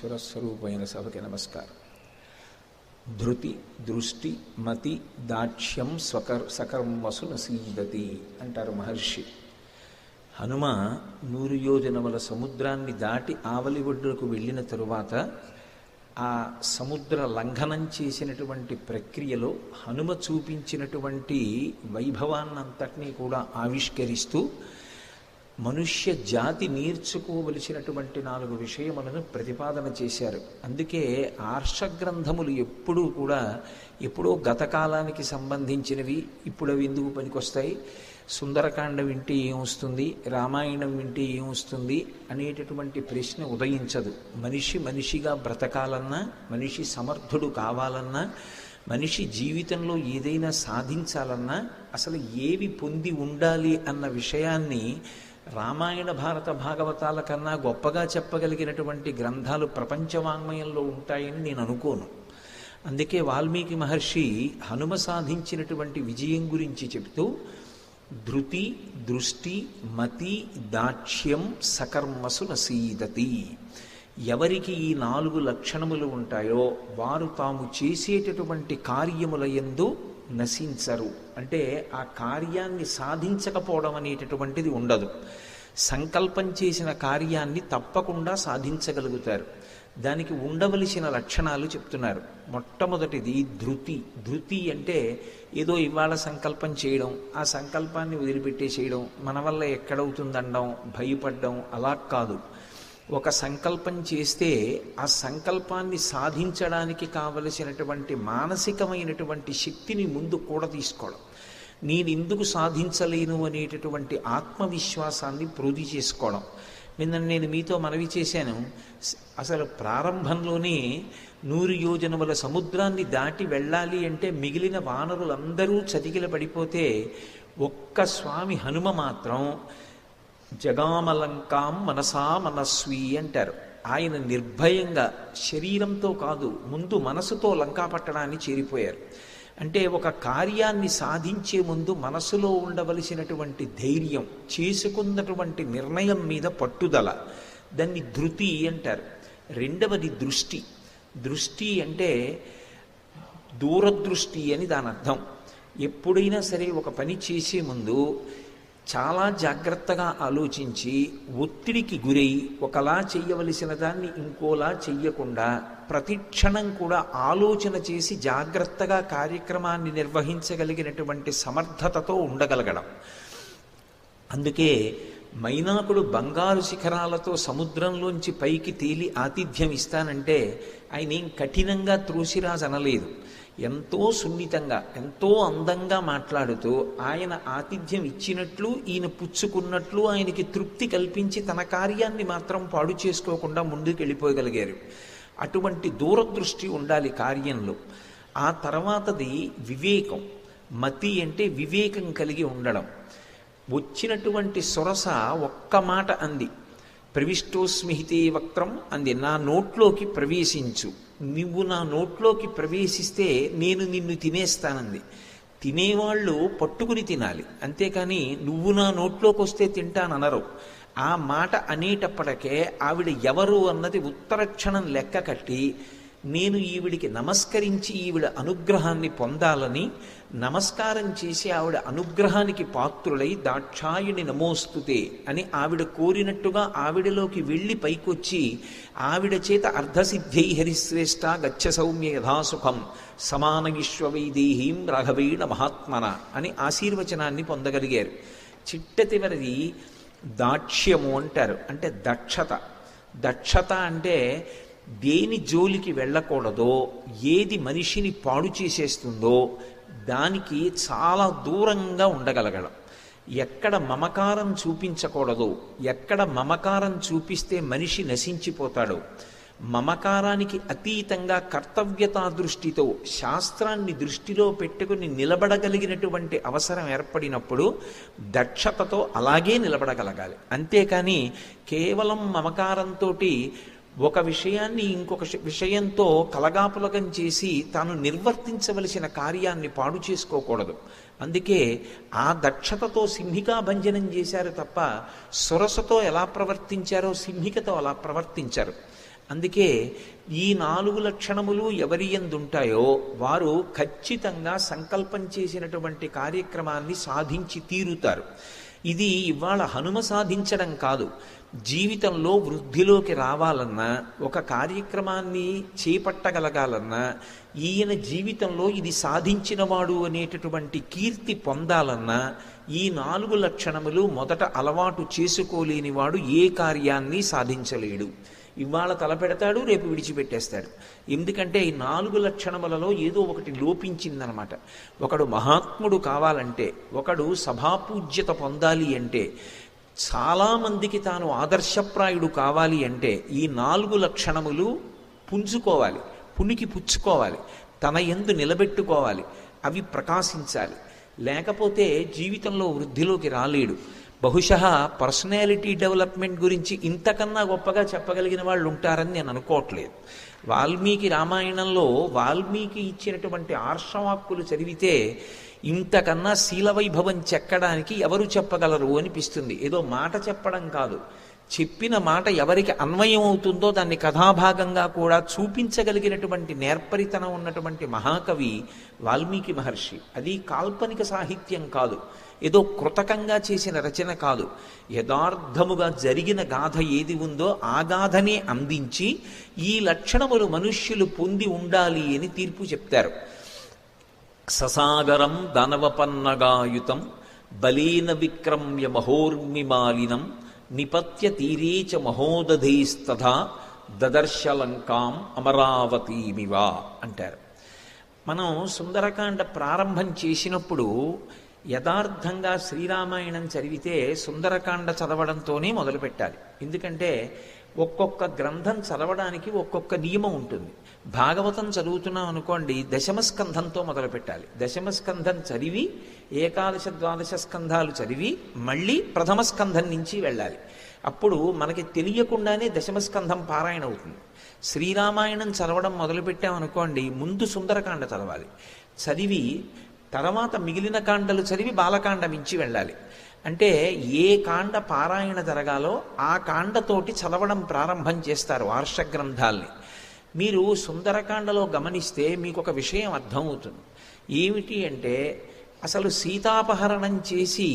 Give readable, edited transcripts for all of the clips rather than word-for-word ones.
ఈశ్వరస్వరూపమైన సభకి నమస్కారం. ధృతి దృష్టి మతి దాక్ష్యం సకర్మసు నసీదతి అంటారు మహర్షి. హనుమ 100 యోజనముల సముద్రాన్ని దాటి ఆవలి ఒడ్డుకు వెళ్ళిన తరువాత ఆ సముద్ర లంఘనం చేసినటువంటి ప్రక్రియలో హనుమ చూపించినటువంటి వైభవాన్నంతటినీ కూడా ఆవిష్కరిస్తూ మనుష్య జాతి నేర్చుకోవలసినటువంటి 4 విషయములను ప్రతిపాదన చేశారు. అందుకే ఆర్షగ్రంథములు ఎప్పుడో గతకాలానికి సంబంధించినవి, ఇప్పుడు అవి ఎందుకు పనికొస్తాయి, సుందరకాండ వింటే ఏమొస్తుంది, రామాయణం వింటే ఏమొస్తుంది అనేటటువంటి ప్రశ్న ఉదయించదు. మనిషిగా బ్రతకాలన్నా, మనిషి సమర్థుడు కావాలన్నా, మనిషి జీవితంలో ఏదైనా సాధించాలన్నా అసలు ఏవి పొంది ఉండాలి అన్న విషయాన్ని రామాయణ భారత భాగవతాల కన్నా గొప్పగా చెప్పగలిగినటువంటి గ్రంథాలు ప్రపంచ వాంగ్మయంలో ఉంటాయని నేను అనుకోను. అందుకే వాల్మీకి మహర్షి హనుమ సాధించినటువంటి విజయం గురించి చెబుతూ ధృతి దృష్టి మతి దాక్ష్యం సకర్మసు నసీదతి. ఎవరికి ఈ 4 లక్షణములు ఉంటాయో వారు తాము చేసేటటువంటి కార్యముల యందు నశించరు. అంటే ఆ కార్యాన్ని సాధించకపోవడం అనేటటువంటిది ఉండదు. సంకల్పం చేసిన కార్యాన్ని తప్పకుండా సాధించగలుగుతారు. దానికి ఉండవలసిన లక్షణాలు చెప్తున్నారు. మొట్టమొదటిది ధృతి. ధృతి అంటే ఏదో ఇవాళ సంకల్పం చేయడం, ఆ సంకల్పాన్ని వదిలిపెట్టేసేయడం, మన వల్ల ఎక్కడవుతుందనడం, భయపడడం అలా కాదు. ఒక సంకల్పం చేస్తే ఆ సంకల్పాన్ని సాధించడానికి కావలసినటువంటి మానసికమైనటువంటి శక్తిని ముందు కూడా తీసుకోవడం, నేను ఎందుకు సాధించలేను అనేటటువంటి ఆత్మవిశ్వాసాన్ని ప్రోధి చేసుకోవడం. నేను మీతో మనవి చేశాను, అసలు ప్రారంభంలోనే 100 యోజనముల సముద్రాన్ని దాటి వెళ్ళాలి అంటే మిగిలిన వానరులందరూ చతికిల పడిపోతే ఒక్క స్వామి హనుమ మాత్రం జగామలంకాం మనసా మనస్వి అంటారు. ఆయన నిర్భయంగా శరీరంతో కాదు, ముందు మనసుతో లంకా పట్టణాన్ని చేరిపోయారు. అంటే ఒక కార్యాన్ని సాధించే ముందు మనసులో ఉండవలసినటువంటి ధైర్యం, చేసుకున్నటువంటి నిర్ణయం మీద పట్టుదల, దాన్ని ధృతి అంటారు. రెండవది దృష్టి. దృష్టి అంటే దూరదృష్టి అని దాని అర్థం. ఎప్పుడైనా సరే ఒక పని చేసే ముందు చాలా జాగ్రత్తగా ఆలోచించి ఒత్తిడికి గురై ఒకలా చెయ్యవలసిన దాన్ని ఇంకోలా చెయ్యకుండా ప్రతిక్షణం కూడా ఆలోచన చేసి జాగ్రత్తగా కార్యక్రమాన్ని నిర్వహించగలిగినటువంటి సమర్థతతో ఉండగలగడం. అందుకే మైనాకుడు బంగారు శిఖరాలతో సముద్రంలోంచి పైకి తేలి ఆతిథ్యం ఇస్తానంటే ఆయన ఏం కఠినంగా త్రోసిరాజు అనలేదు. ఎంతో సున్నితంగా, ఎంతో అందంగా మాట్లాడుతూ ఆయన ఆతిథ్యం ఇచ్చినట్లు, ఈయన పుచ్చుకున్నట్లు ఆయనకి తృప్తి కల్పించి తన కార్యాన్ని మాత్రం పాడు చేసుకోకుండా ముందుకు వెళ్ళిపోగలిగారు. అటువంటి దూరదృష్టి ఉండాలి కార్యంలో. ఆ తర్వాతది వివేకం. మతి అంటే వివేకం కలిగి ఉండడం. వచ్చినటువంటి సొరస ఒక్క మాట అంది, ప్రవిష్టోస్మిహితే వక్త్రం అంది, నా నోట్లోకి ప్రవేశించు, నువ్వు నా నోట్లోకి ప్రవేశిస్తే నేను నిన్ను తినేస్తానంది. తినేవాళ్ళు పట్టుకుని తినాలి, అంతేకాని నువ్వు నా నోట్లోకి వస్తే తింటాననరు. ఆ మాట అనేటప్పటికే ఆవిడ ఎవరు అన్నది ఉత్తరక్షణం లెక్క కట్టి నేను ఈవిడికి నమస్కరించి ఈవిడ అనుగ్రహాన్ని పొందాలని నమస్కారం చేసి ఆవిడ అనుగ్రహానికి పాత్రులై దాక్షాయుని నమోస్తుతే అని ఆవిడ కోరినట్టుగా ఆవిడలోకి వెళ్ళి పైకొచ్చి ఆవిడ చేత అర్ధసిద్ధై హరిశ్రేష్ఠ గచ్చ సౌమ్య యథాసుఖం సమాన విశ్వవైదేహీం రాఘవేణ మహాత్మన అని ఆశీర్వచనాన్ని పొందగలిగారు. చిట్టతివరిది దాక్ష్యము అంటారు. అంటే దక్షత. దక్షత అంటే దేని జోలికి వెళ్ళకూడదో, ఏది మనిషిని పాడు చేసేస్తుందో దానికి చాలా దూరంగా ఉండగలగడం. ఎక్కడ మమకారం చూపించకూడదో, ఎక్కడ మమకారం చూపిస్తే మనిషి నశించిపోతాడో, మమకారానికి అతీతంగా కర్తవ్యతా దృష్టితో శాస్త్రాన్ని దృష్టిలో పెట్టుకుని నిలబడగలిగినటువంటి అవసరం ఏర్పడినప్పుడు దక్షతతో అలాగే నిలబడగలగాలి. అంతేకాని కేవలం మమకారంతో ఒక విషయాన్ని ఇంకొక విషయంతో కలగాపులగం చేసి తాను నిర్వర్తించవలసిన కార్యాన్ని పాడు చేసుకోకూడదు. అందుకే ఆ దక్షతతో సింహికా భంజనం చేశారు తప్ప సురసతో ఎలా ప్రవర్తించారో సింహికతో అలా ప్రవర్తించారు. అందుకే ఈ 4 లక్షణములు ఎవరి యందుంటాయో వారు ఖచ్చితంగా సంకల్పం చేసినటువంటి కార్యక్రమాన్ని సాధించి తీరుతారు. ఇది ఇవాళ హనుమ సాధించడం కాదు. జీవితంలో వృద్ధిలోకి రావాలన్నా, ఒక కార్యక్రమాన్ని చేపట్టగలగాలన్నా, ఈయన జీవితంలో ఇది సాధించినవాడు అనేటటువంటి కీర్తి పొందాలన్నా ఈ 4 లక్షణములు మొదట అలవాటు చేసుకోలేనివాడు ఏ కార్యాన్ని సాధించలేడు. ఇవాళ తలపెడతాడు, రేపు విడిచిపెట్టేస్తాడు. ఎందుకంటే ఈ 4 లక్షణములలో ఏదో ఒకటి లోపించిందనమాట. ఒకడు మహాత్ముడు కావాలంటే, ఒకడు సభాపూజ్యత పొందాలి అంటే, చాలామందికి తాను ఆదర్శప్రాయుడు కావాలి అంటే ఈ 4 లక్షణములు పుంజుకోవాలి, పునికి పుచ్చుకోవాలి, తన యందు నిలబెట్టుకోవాలి, అవి ప్రకాశించాలి. లేకపోతే జీవితంలో వృద్ధిలోకి రాలేడు. బహుశः పర్సనాలిటీ డెవలప్మెంట్ గురించి ఇంతకన్నా గొప్పగా చెప్పగలిగిన వాళ్ళు ఉంటారని నేను అనుకోవట్లేదు. వాల్మీకి రామాయణంలో వాల్మీకి ఇచ్చినటువంటి ఆర్షవాక్కులు చదివితే ఇంతకన్నా శీలవైభవం చెక్కడానికి ఎవరు చెప్పగలరు అనిపిస్తుంది. ఏదో మాట చెప్పడం కాదు, చెప్పిన మాట ఎవరికి అన్వయం అవుతుందో దాన్ని కథాభాగంగా కూడా చూపించగలిగినటువంటి నేర్పరితనం ఉన్నటువంటి మహాకవి వాల్మీకి మహర్షి. అది కాల్పనిక సాహిత్యం కాదు, ఏదో కృతకంగా చేసిన రచన కాదు. యథార్థముగా జరిగిన గాథ ఏది ఉందో ఆ గాథనే అందించి ఈ లక్షణములు మనుష్యులు పొంది ఉండాలి అని తీర్పు చెప్తారు. ససాగరం దానవపన్నగాయుతం బలీన విక్రమ్య మహోర్మిమాలినం నిపత్య తీరేచ మహోదధైస్తథా దదర్శలంకాం అమరావతీమివా అంటారు. మనం సుందరకాండ ప్రారంభం చేసినప్పుడు యథార్థంగా శ్రీరామాయణం చదివితే సుందరకాండ చదవడంతోనే మొదలుపెట్టాలి. ఎందుకంటే ఒక్కొక్క గ్రంథం చదవడానికి ఒక్కొక్క నియమం ఉంటుంది. భాగవతం చదువుతున్నాం అనుకోండి, దశమస్కంధంతో మొదలుపెట్టాలి. దశమస్కంధం చదివి ఏకాదశ ద్వాదశ స్కంధాలు చదివి మళ్ళీ ప్రథమ స్కంధం నుంచి వెళ్ళాలి. అప్పుడు మనకి తెలియకుండానే దశమస్కంధం పారాయణ అవుతుంది. శ్రీరామాయణం చదవడం మొదలుపెట్టామనుకోండి, ముందు సుందరకాండ చదవాలి, చదివి తర్వాత మిగిలిన కాండలు చదివి బాలకాండ మించి వెళ్ళాలి. అంటే ఏ కాండ పారాయణ జరగాలో ఆ కాండతోటి చదవడం ప్రారంభం చేస్తారు ఆర్ష గ్రంథాల్ని. మీరు సుందరకాండలో గమనిస్తే మీకు ఒక విషయం అర్థమవుతుంది. ఏమిటి అంటే, అసలు సీతాపహరణం చేసి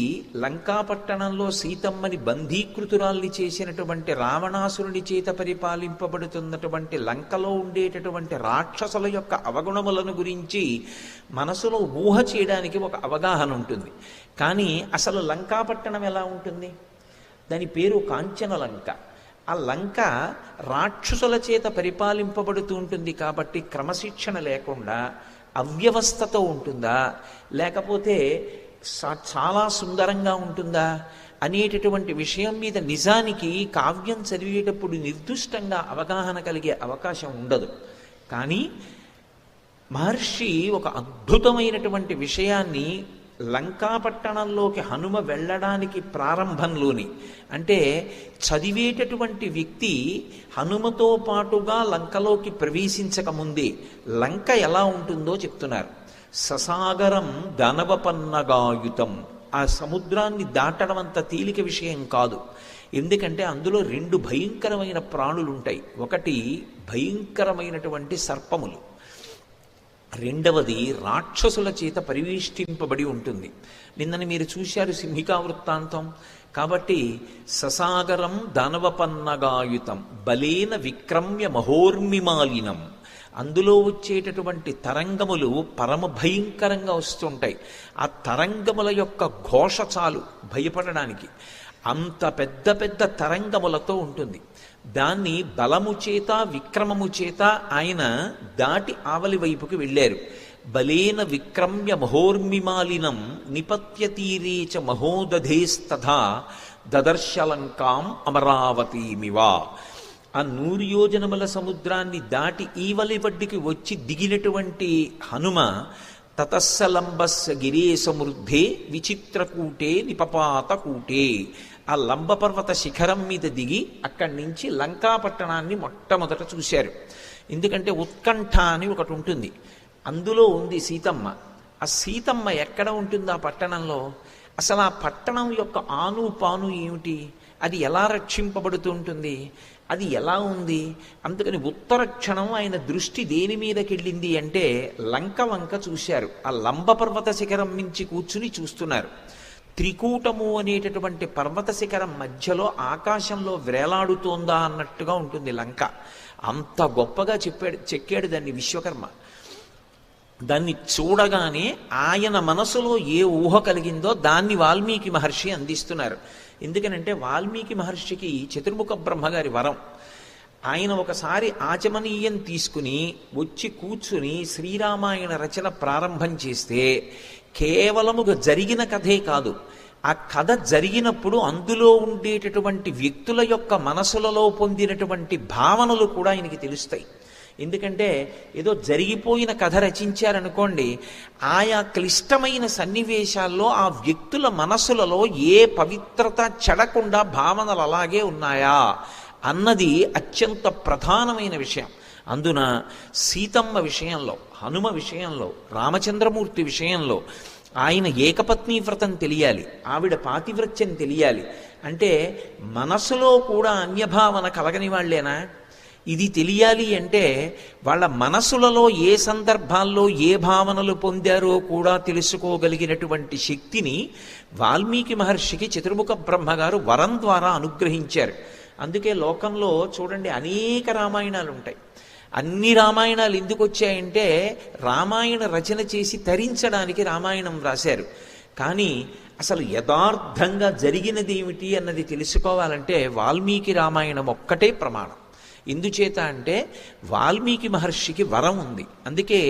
లంకాపట్టణంలో సీతమ్మని బంధీకృతురాల్ని చేసినటువంటి రావణాసురుని చేత పరిపాలింపబడుతున్నటువంటి లంకలో ఉండేటటువంటి రాక్షసుల యొక్క అవగుణములను గురించి మనసులో ఊహ చేయడానికి ఒక అవగాహన ఉంటుంది. కానీ అసలు లంకాపట్టణం ఎలా ఉంటుంది? దాని పేరు కాంచన లంక. ఆ లంక రాక్షసుల చేత పరిపాలింపబడుతూ ఉంటుంది కాబట్టి క్రమశిక్షణ లేకుండా అవ్యవస్థతో ఉంటుందా, లేకపోతే చాలా సుందరంగా ఉంటుందా అనేటటువంటి విషయం మీద నిజానికి కావ్యం చదివేటప్పుడు నిర్దిష్టంగా అవగాహన కలిగే అవకాశం ఉండదు. కానీ మహర్షి ఒక అద్భుతమైనటువంటి విషయాన్ని లంకాపట్టణంలోకి హనుమ వెళ్ళడానికి ప్రారంభంలోని, అంటే చదివేటటువంటి వ్యక్తి హనుమతో పాటుగా లంకలోకి ప్రవేశించకముందే లంక ఎలా ఉంటుందో చెప్తున్నారు. ససాగరం దానవపన్నగాయుతం, ఆ సముద్రాన్ని దాటడం అంత తేలిక విషయం కాదు. ఎందుకంటే అందులో 2 భయంకరమైన ప్రాణులు ఉంటాయి. ఒకటి భయంకరమైనటువంటి సర్పములు, రెండవది రాక్షసుల చేత పరివేష్టింపబడి ఉంటుంది. నిన్నని మీరు చూశారు సింహికా వృత్తాంతం. కాబట్టి ససాగరం దానవపన్నగాయుతం బలేన విక్రమ్య మహోర్మిమాలినం, అందులో వచ్చేటటువంటి తరంగములు పరమ భయంకరంగా వస్తుంటాయి. ఆ తరంగముల యొక్క ఘోష చాలు భయపడడానికి. అంత పెద్ద పెద్ద తరంగములతో ఉంటుంది. దాన్ని బలము చేత విక్రమము చేత ఆయన దాటి ఆవలి వైపుకి వెళ్ళారు. బలేన విక్రమ్య మహోర్మిమాలినం నిపత్య తీరేచ మహోదధేస్తథా దదర్శలంకాం అమరావతీమివా. ఆ 100 యోజనముల సముద్రాన్ని దాటి ఈవలి వడ్డికి వచ్చి దిగినటువంటి హనుమ తతస్సలంబస్య గిరే సమృద్ధే విచిత్రకూటే నిపపాతకూటే, ఆ లంబపర్వత శిఖరం మీద దిగి అక్కడి నుంచి లంకాపట్టణాన్ని మొట్టమొదట చూశారు. ఎందుకంటే ఉత్కంఠ అని ఒకటి ఉంటుంది, అందులో ఉంది సీతమ్మ. ఆ సీతమ్మ ఎక్కడ ఉంటుంది ఆ పట్టణంలో? అసలు ఆ పట్టణం యొక్క ఆను పాను ఏమిటి, అది ఎలా రక్షింపబడుతూ ఉంటుంది? అది ఎలా ఉంది? అందుకని ఉత్తర క్షణం ఆయన దృష్టి దేని మీదకి వెళ్ళింది అంటే లంక వంక చూశారు. ఆ లంబ పర్వత శిఖరం మించి కూర్చుని చూస్తున్నారు. త్రికూటము అనేటటువంటి పర్వత శిఖరం మధ్యలో ఆకాశంలో వేలాడుతోందా అన్నట్టుగా ఉంటుంది లంక. అంత గొప్పగా చెక్కాడు దాన్ని విశ్వకర్మ. దాన్ని చూడగానే ఆయన మనసులో ఏ ఊహ కలిగిందో దాన్ని వాల్మీకి మహర్షి అందిస్తున్నారు. ఎందుకనంటే వాల్మీకి మహర్షికి చతుర్ముఖ బ్రహ్మగారి వరం. ఆయన ఒకసారి ఆచమనీయం తీసుకుని వచ్చి కూర్చుని శ్రీరామాయణ రచన ప్రారంభం చేస్తే కేవలముగా జరిగిన కథే కాదు, ఆ కథ జరిగినప్పుడు అందులో ఉండేటటువంటి వ్యక్తుల యొక్క మనసులలో పొందినటువంటి భావనలు కూడా ఆయనకి తెలుస్తాయి. ఎందుకంటే ఏదో జరిగిపోయిన కథ రచించారనుకోండి, ఆయా క్లిష్టమైన సన్నివేశాల్లో ఆ వ్యక్తుల మనసులలో ఏ పవిత్రత చెడకుండా భావనలు అలాగే ఉన్నాయా అన్నది అత్యంత ప్రధానమైన విషయం. అందున సీతమ్మ విషయంలో, హనుమ విషయంలో, రామచంద్రమూర్తి విషయంలో ఆయన ఏకపత్ని వ్రతం తెలియాలి, ఆవిడ పాతివ్రత్యం తెలియాలి. అంటే మనసులో కూడా అన్యభావన కలగని వాళ్ళేనా? ఇది తెలియాలి అంటే వాళ్ళ మనసులలో ఏ సందర్భాల్లో ఏ భావనలు పొందారో కూడా తెలుసుకోగలిగినటువంటి శక్తిని వాల్మీకి మహర్షికి చతుర్ముఖ బ్రహ్మగారు వరం ద్వారా అనుగ్రహించారు. అందుకే లోకంలో చూడండి అనేక రామాయణాలు ఉంటాయి. అన్ని రామాయణాలు ఎందుకు వచ్చాయంటే రామాయణ రచన చేసి తరించడానికి రామాయణం రాశారు. కానీ అసలు యథార్థంగా జరిగినది ఏమిటి అన్నది తెలుసుకోవాలంటే వాల్మీకి రామాయణం ఒక్కటే ప్రమాణం. ఎందుచేత అంటే వాల్మీకి మహర్షికి వరం ఉంది. అందుకే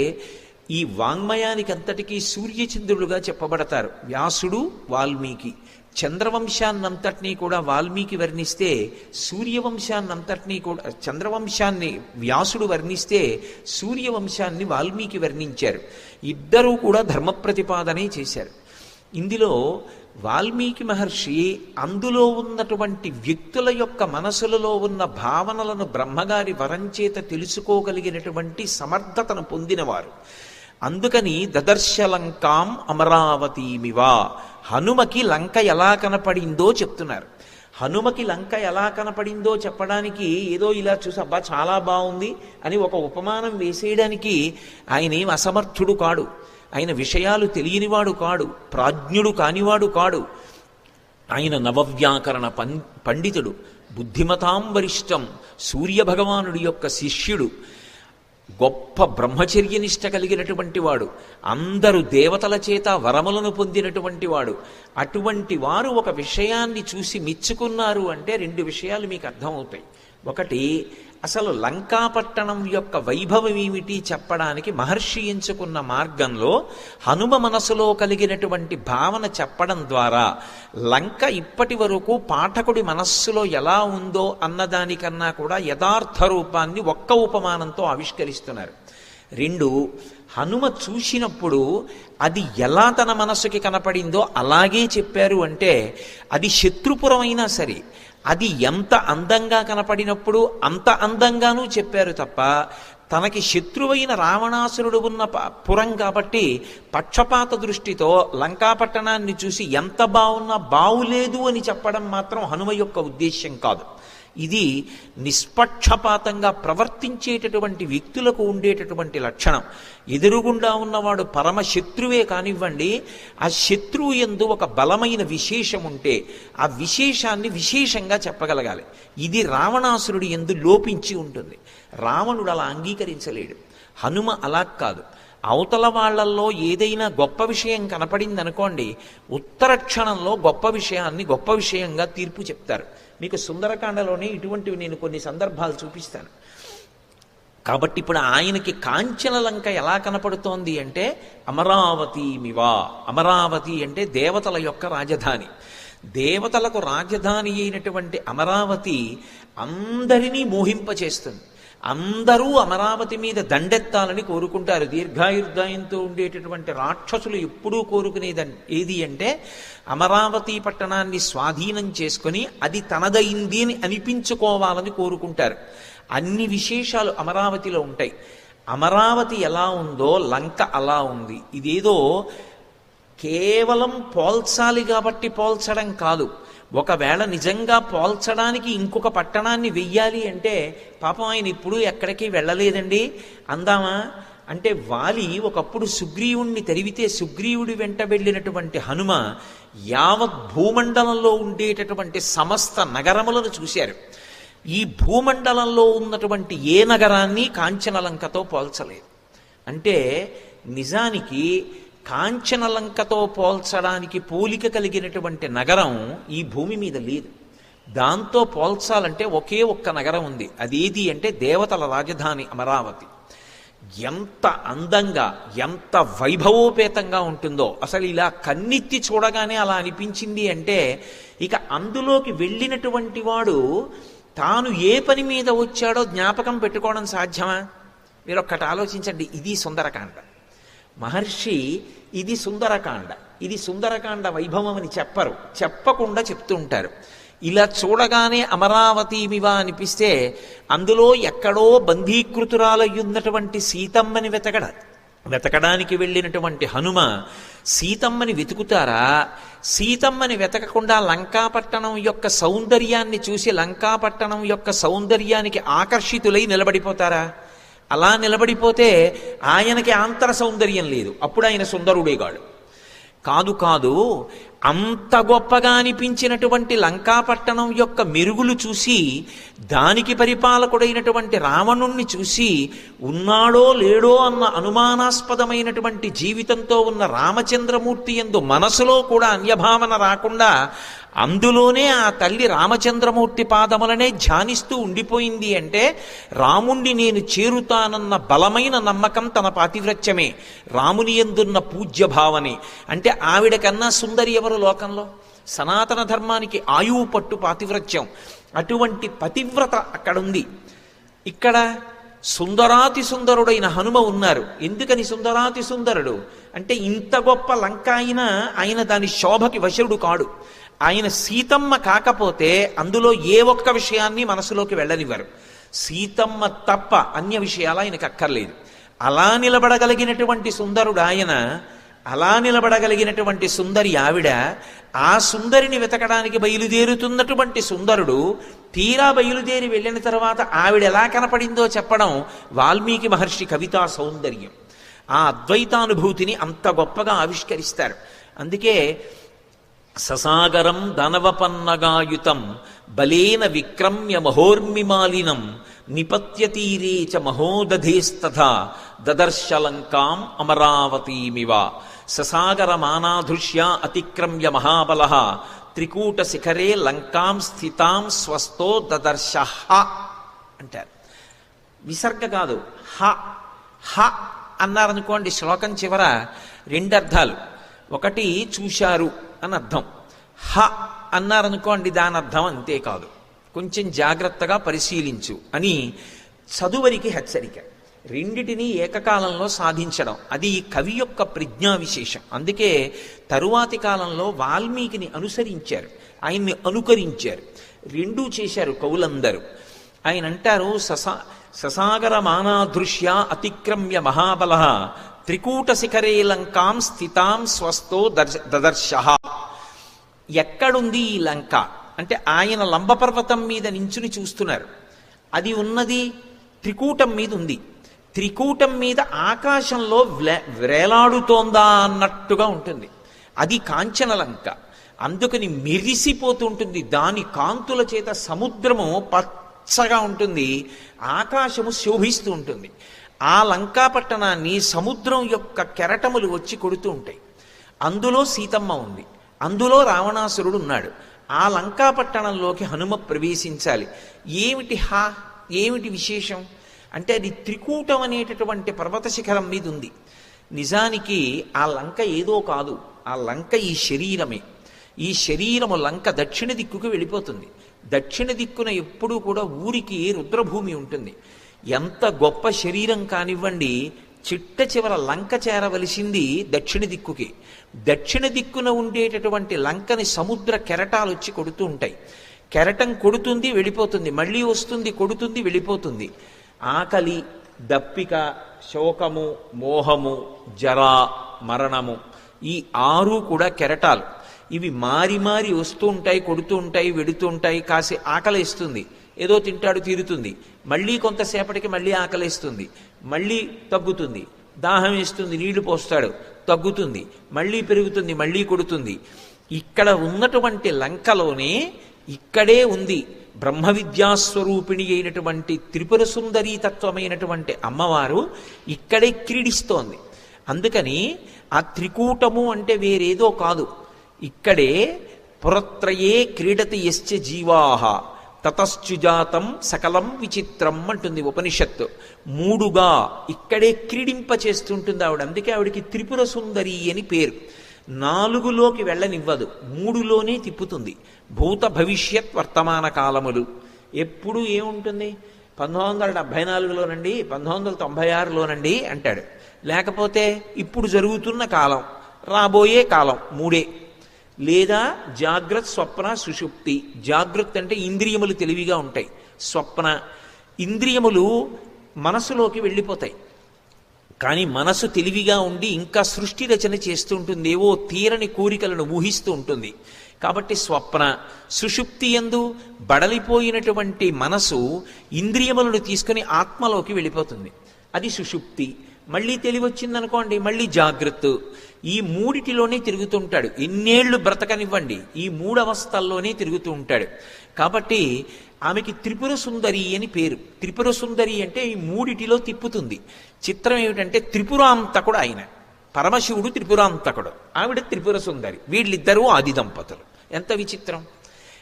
ఈ వాంగ్మయానికి అంతటికీ సూర్యచంద్రులుగా చెప్పబడతారు వ్యాసుడు, వాల్మీకి. చంద్రవంశాన్నంతటినీ కూడా వాల్మీకి వర్ణిస్తే సూర్యవంశాన్నంతటినీ కూడా, చంద్రవంశాన్ని వ్యాసుడు వర్ణిస్తే సూర్యవంశాన్ని వాల్మీకి వర్ణించారు. ఇద్దరూ కూడా ధర్మ ప్రతిపాదనే చేశారు. ఇందులో వాల్మీకి మహర్షి అందులో ఉన్నటువంటి వ్యక్తుల యొక్క మనసులలో ఉన్న భావనలను బ్రహ్మగారి వరంచేత తెలుసుకోగలిగినటువంటి సమర్థతను పొందినవారు. అందుకని దదర్శలంకాం అమరావతీమివా, హనుమకి లంక ఎలా కనపడిందో చెప్తున్నారు. హనుమకి లంక ఎలా కనపడిందో చెప్పడానికి ఏదో ఇలా చూసి అబ్బా చాలా బాగుంది అని ఒక ఉపమానం వేసేయడానికి ఆయన ఏం అసమర్థుడు కాడు, ఆయన విషయాలు తెలియనివాడు కాడు, ప్రాజ్ఞుడు కానివాడు కాడు. ఆయన నవవ్యాకరణ పండితుడు, బుద్ధిమతాం వరిష్టం, సూర్యభగవానుడి యొక్క శిష్యుడు, గొప్ప బ్రహ్మచర్యనిష్ట కలిగినటువంటి వాడు, అందరూ దేవతల చేత వరములను పొందినటువంటి వాడు. అటువంటి వారు ఒక విషయాన్ని చూసి మెచ్చుకున్నారు అంటే రెండు విషయాలు మీకు అర్థమవుతాయి. ఒకటి, అసలు లంకాపట్టణం యొక్క వైభవం ఏమిటి చెప్పడానికి మహర్షి ఎంచుకున్న మార్గంలో హనుమ మనసులో కలిగినటువంటి భావన చెప్పడం ద్వారా లంక ఇప్పటి వరకు పాఠకుడి మనస్సులో ఎలా ఉందో అన్నదానికన్నా కూడా యథార్థ రూపాన్ని ఒక్క ఉపమానంతో ఆవిష్కరిస్తున్నారు. రెండు, హనుమ చూసినప్పుడు అది ఎలా తన మనస్సుకి కనపడిందో అలాగే చెప్పారు. అంటే అది శత్రుపురమైనా సరే అది ఎంత అందంగా కనపడినప్పుడు అంత అందంగానూ చెప్పారు తప్ప తనకి శత్రువైన రావణాసురుడు ఉన్న పురం కాబట్టి పక్షపాత దృష్టితో లంకాపట్టణాన్ని చూసి ఎంత బాగున్నా బావులేదు అని చెప్పడం మాత్రం హనుమ యొక్క ఉద్దేశ్యం కాదు. ఇది నిష్పక్షపాతంగా ప్రవర్తించేటటువంటి వ్యక్తులకు ఉండేటటువంటి లక్షణం. ఎదురుగుండా ఉన్నవాడు పరమ శత్రువే కానివ్వండి, ఆ శత్రువు యందు ఒక బలమైన విశేషం ఉంటే ఆ విశేషాన్ని విశేషంగా చెప్పగలగాలి. ఇది రావణాసురుడి యందు లోపించి ఉంటుంది. రావణుడు అలా అంగీకరించలేడు. హనుమ అలా కాదు. అవతల వాళ్లల్లో ఏదైనా గొప్ప విషయం కనపడింది అనుకోండి, ఉత్తర క్షణంలో గొప్ప విషయాన్ని గొప్ప విషయంగా తీర్పు చెప్తారు. మీకు సుందరకాండలోనే ఇటువంటివి నేను కొన్ని సందర్భాలు చూపిస్తాను. కాబట్టి ఇప్పుడు ఆయనకి కాంచన లంక ఎలా కనపడుతోంది అంటే అమరావతీమివా. అమరావతి అంటే దేవతల యొక్క రాజధాని. దేవతలకు రాజధాని అయినటువంటి అమరావతి అందరినీ మోహింపచేస్తుంది. అందరూ అమరావతి మీద దండెత్తాలని కోరుకుంటారు. దీర్ఘాయుర్దాయంతో ఉండేటటువంటి రాక్షసులు ఎప్పుడూ కోరుకునేది ఏది అంటే అమరావతి పట్టణాన్ని స్వాధీనం చేసుకుని అది తనదైంది అని అనిపించుకోవాలని కోరుకుంటారు. అన్ని విశేషాలు అమరావతిలో ఉంటాయి. అమరావతి ఎలా ఉందో లంక అలా ఉంది. ఇదేదో కేవలం పోల్చాలి కాబట్టి పోల్చడం కాదు. ఒకవేళ నిజంగా పోల్చడానికి ఇంకొక పట్టణాన్ని వెయ్యాలి అంటే పాపం ఆయన ఇప్పుడు ఎక్కడికి వెళ్ళలేదండి అందామా అంటే, వాలి ఒకప్పుడు సుగ్రీవుణ్ణి తరివితే సుగ్రీవుడి వెంట వెళ్ళినటువంటి హనుమ యావత్ భూమండలంలో ఉండేటటువంటి సమస్త నగరములను చూశారు. ఈ భూమండలంలో ఉన్నటువంటి ఏ నగరాన్ని కాంచనలంకతో పోల్చలేదు. అంటే నిజానికి కాంచనలంకతో పోల్చడానికి పోలిక కలిగినటువంటి నగరం ఈ భూమి మీద లేదు. దాంతో పోల్చాలంటే ఒకే ఒక్క నగరం ఉంది. అదేది అంటే దేవతల రాజధాని అమరావతి. ఎంత అందంగా ఎంత వైభవోపేతంగా ఉంటుందో, అసలు ఇలా కన్నెత్తి చూడగానే అలా అనిపించింది. అంటే ఇక అందులోకి వెళ్ళినటువంటి వాడు తాను ఏ పని మీద వచ్చాడో జ్ఞాపకం పెట్టుకోవడం సాధ్యమా? మీరు ఒక్కటి ఆలోచించండి. ఇది సుందరకాండ. మహర్షి ఇది సుందరకాండ, ఇది సుందరకాండ వైభవం అని చెప్పరు, చెప్పకుండా చెప్తూ ఉంటారు. ఇలా చూడగానే అమరావతిమివ అనిపిస్తే అందులో ఎక్కడో బంధీకృతురాలయ్యున్నటువంటి సీతమ్మని వెతకడానికి వెళ్ళినటువంటి హనుమ సీతమ్మని వెతుకుతారా? సీతమ్మని వెతకకుండా లంకాపట్టణం యొక్క సౌందర్యాన్ని చూసి లంకాపట్టణం యొక్క సౌందర్యానికి ఆకర్షితులై నిలబడిపోతారా? అలా నిలబడిపోతే ఆయనకి ఆంతర సౌందర్యం లేదు, అప్పుడు ఆయన సుందరుడేగాడు. కాదు కాదు, అంత గొప్పగా అనిపించినటువంటి లంకాపట్టణం యొక్క మెరుగులు చూసి దానికి పరిపాలకుడైనటువంటి రావణుణ్ణి చూసి ఉన్నాడో లేడో అన్న అనుమానాస్పదమైనటువంటి జీవితంతో ఉన్న రామచంద్రమూర్తి యందు మనసులో కూడా అన్యభావన రాకుండా అందులోనే ఆ తల్లి రామచంద్రమూర్తి పాదములనే ధ్యానిస్తూ ఉండిపోయింది. అంటే రాముణ్ణి నేను చేరుతానన్న బలమైన నమ్మకం తన పాతివ్రత్యమే, రాముని యందున్న పూజ్య భావనే. అంటే ఆవిడ కన్నా సుందరి ఎవరు లోకంలో? సనాతన ధర్మానికి ఆయువు పట్టు పాతివ్రత్యం. అటువంటి పతివ్రత అక్కడుంది. ఇక్కడ సుందరాతి సుందరుడైన హనుమ ఉన్నారు. ఎందుకని సుందరాతి సుందరుడు అంటే, ఇంత గొప్ప లంక అయినా ఆయన దాని శోభకి వశుడు కాడు. ఆయన సీతమ్మ కాకపోతే అందులో ఏ ఒక్క విషయాన్ని మనసులోకి వెళ్ళనివ్వరు. సీతమ్మ తప్ప అన్య విషయాలు ఆయనకు అక్కర్లేదు. అలా నిలబడగలిగినటువంటి సుందరుడు ఆయన, అలా నిలబడగలిగినటువంటి సుందరి ఆవిడ. ఆ సుందరిని వెతకడానికి బయలుదేరుతున్నటువంటి సుందరుడు తీరా బయలుదేరి వెళ్ళిన తర్వాత ఆవిడ ఎలా కనపడిందో చెప్పడం వాల్మీకి మహర్షి కవితా సౌందర్యం. ఆ అద్వైతానుభూతిని అంత గొప్పగా ఆవిష్కరిస్తారు. అందుకే ససాగరం దానవపన్నగాయుతం బలేన విక్రమ్య మహోర్మిమాలినం నిపత్యతీరే చ మహోదధేస్తథా దదర్శలంకాం అమరావతీమివ. ససాగరమానాధృష్య అతిక్రమ్య మహాబలః త్రికూట శిఖరే లంకాం స్థితాం స్వస్థో దదర్శ అంటారు. విసర్గ కాదు, హ హ అన్నారనుకోండి శ్లోకం చివర రెండు అర్థాలు. ఒకటి చూశారు అని అర్థం, హ అన్నారనుకోండి దాని అర్థం అంతేకాదు, కొంచెం జాగ్రత్తగా పరిశీలించు అని చదువరికి హెచ్చరిక. రెండిటినీ ఏకకాలంలో సాధించడం అది కవి యొక్క ప్రజ్ఞా విశేషం. అందుకే తరువాతి కాలంలో వాల్మీకిని అనుసరించారు, ఆయన్ని అనుకరించారు, రెండూ చేశారు కవులందరూ. ఆయన అంటారు ససాగర మానాదృశ్య అతిక్రమ్య మహాబలః త్రికూట శిఖరే లంకాం స్థితాం స్వస్థో దదర్శ. ఎక్కడుంది ఈ లంక అంటే ఆయన లంబపర్వతం మీద నించుని చూస్తున్నారు. అది ఉన్నది త్రికూటం మీద ఉంది. త్రికూటం మీద ఆకాశంలో వ్రేలాడుతోందా అన్నట్టుగా ఉంటుంది. అది కాంచనలంక, అందుకని మెరిసిపోతూ ఉంటుంది. దాని కాంతుల చేత సముద్రము పచ్చగా ఉంటుంది, ఆకాశము శోభిస్తూ ఉంటుంది. ఆ లంకాపట్టణాన్ని సముద్రం యొక్క కెరటములు వచ్చి కొడుతూ ఉంటాయి. అందులో సీతమ్మ ఉంది, అందులో రావణాసురుడు ఉన్నాడు. ఆ లంకాపట్టణంలోకి హనుమ ప్రవేశించాలి. ఏమిటి విశేషం అంటే, అది త్రికూటం అనేటటువంటి పర్వత శిఖరం మీద ఉంది. నిజానికి ఆ లంక ఏదో కాదు, ఆ లంక ఈ శరీరమే. ఈ శరీరము లంక దక్షిణ దిక్కుకు వెళ్ళిపోతుంది. దక్షిణ దిక్కున ఎప్పుడూ కూడా ఊరికి రుద్రభూమి ఉంటుంది. ఎంత గొప్ప శరీరం కానివ్వండి, చిట్ట చివర లంక చేరవలసింది దక్షిణ దిక్కుకి. దక్షిణ దిక్కున ఉండేటటువంటి లంకని సముద్ర కెరటాలు వచ్చి కొడుతూ ఉంటాయి. కెరటం కొడుతుంది వెళ్ళిపోతుంది, మళ్ళీ వస్తుంది కొడుతుంది వెళ్ళిపోతుంది. ఆకలి, దప్పిక, శోకము, మోహము, జర, మరణము, ఈ 6 కూడా కెరటాలు. ఇవి మారి మారి వస్తూ ఉంటాయి, కొడుతూ ఉంటాయి, వెడుతూ ఉంటాయి. కాసి ఆకలేస్తుంది, ఏదో తింటాడు, తీరుతుంది. మళ్ళీ కొంతసేపటికి మళ్ళీ ఆకలేస్తుంది, మళ్ళీ తగ్గుతుంది. దాహం వేస్తుంది, నీళ్లు పోస్తాడు, తగ్గుతుంది, మళ్ళీ పెరుగుతుంది, మళ్ళీ కొడుతుంది. ఇక్కడ ఉన్నటువంటి లంకలోనే ఇక్కడే ఉంది బ్రహ్మ విద్యాస్వరూపిణి అయినటువంటి త్రిపుర సుందరీ తత్వమైనటువంటి అమ్మవారు ఇక్కడే క్రీడిస్తోంది. అందుకని ఆ త్రికూటము అంటే వేరేదో కాదు, ఇక్కడే పురత్రయే క్రీడతి యశ్చ జీవాహ తతశ్చుజాతం సకలం విచిత్రం అంటుంది ఉపనిషత్తు. మూడుగా ఇక్కడే క్రీడింపచేస్తుంటుంది ఆవిడ. అందుకే ఆవిడికి త్రిపుర సుందరి అని పేరు. నాలుగులోకి వెళ్ళనివ్వదు, మూడులోనే తిప్పుతుంది. భూత భవిష్యత్ వర్తమాన కాలములు ఎప్పుడు ఏముంటుంది? 1974లోనండి, 1996లోనండి అంటాడు. లేకపోతే ఇప్పుడు జరుగుతున్న కాలం, రాబోయే కాలం, మూడే. లేదా జాగ్రత్త, స్వప్న, సుషుప్తి. జాగ్రత్త అంటే ఇంద్రియములు తెలివిగా ఉంటాయి, స్వప్న ఇంద్రియములు మనసులోకి వెళ్ళిపోతాయి. కానీ మనసు తెలివిగా ఉండి ఇంకా సృష్టి రచన చేస్తూ ఉంటుంది, ఏవో తీరని కోరికలను ఊహిస్తూ ఉంటుంది. కాబట్టి స్వప్న. సుషుప్తి యందు బడలిపోయినటువంటి మనసు ఇంద్రియములను తీసుకుని ఆత్మలోకి వెళ్ళిపోతుంది, అది సుషుప్తి. మళ్ళీ తెలివి వచ్చిందనుకోండి, మళ్ళీ జాగ్రత్త. ఈ మూడిటిలోనే తిరుగుతుంటాడు. ఎన్నేళ్లు బ్రతకనివ్వండి, ఈ మూడు అవస్థల్లోనే తిరుగుతూ ఉంటాడు. కాబట్టి ఆమెకి త్రిపుర సుందరి అని పేరు. త్రిపుర సుందరి అంటే ఈ మూడిటిలో తిప్పుతుంది. చిత్రం ఏమిటంటే త్రిపురాంతకుడు ఆయన, పరమశివుడు త్రిపురాంతకుడు, ఆవిడ త్రిపుర సుందరి. వీళ్ళిద్దరూ ఆది దంపతులు. ఎంత విచిత్రం!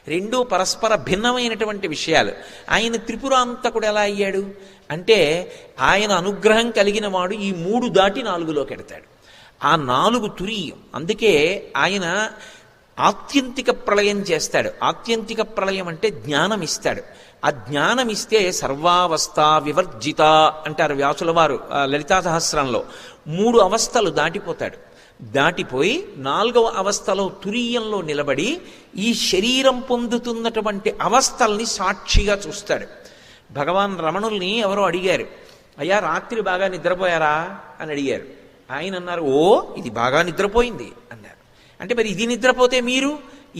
రెండూ పరస్పర భిన్నమైనటువంటి విషయాలు. ఆయన త్రిపురాంతకుడు ఎలా అయ్యాడు అంటే, ఆయన అనుగ్రహం కలిగిన వాడు ఈ మూడు దాటి నాలుగులోకి ఎడతాడు. ఆ నాలుగు తురీయం. అందుకే ఆయన ఆత్యంతిక ప్రళయం చేస్తాడు. ఆత్యంతిక ప్రళయం అంటే జ్ఞానం ఇస్తాడు. ఆ జ్ఞానం ఇస్తే సర్వావస్థ వివర్జిత అంటారు వ్యాసుల వారు లలితా సహస్రంలో. మూడు అవస్థలు దాటిపోతాడు. దాటిపోయి నాలుగవ అవస్థలో తురీయంలో నిలబడి ఈ శరీరం పొందుతున్నటువంటి అవస్థల్ని సాక్షిగా చూస్తాడు. భగవాన్ రమణుల్ని ఎవరో అడిగారు, అయ్యా రాత్రి బాగా నిద్రపోయారా అని అడిగారు. ఆయన అన్నారు, ఓ ఇది బాగా నిద్రపోయింది అన్నారు. అంటే మరి ఇది నిద్రపోతే మీరు?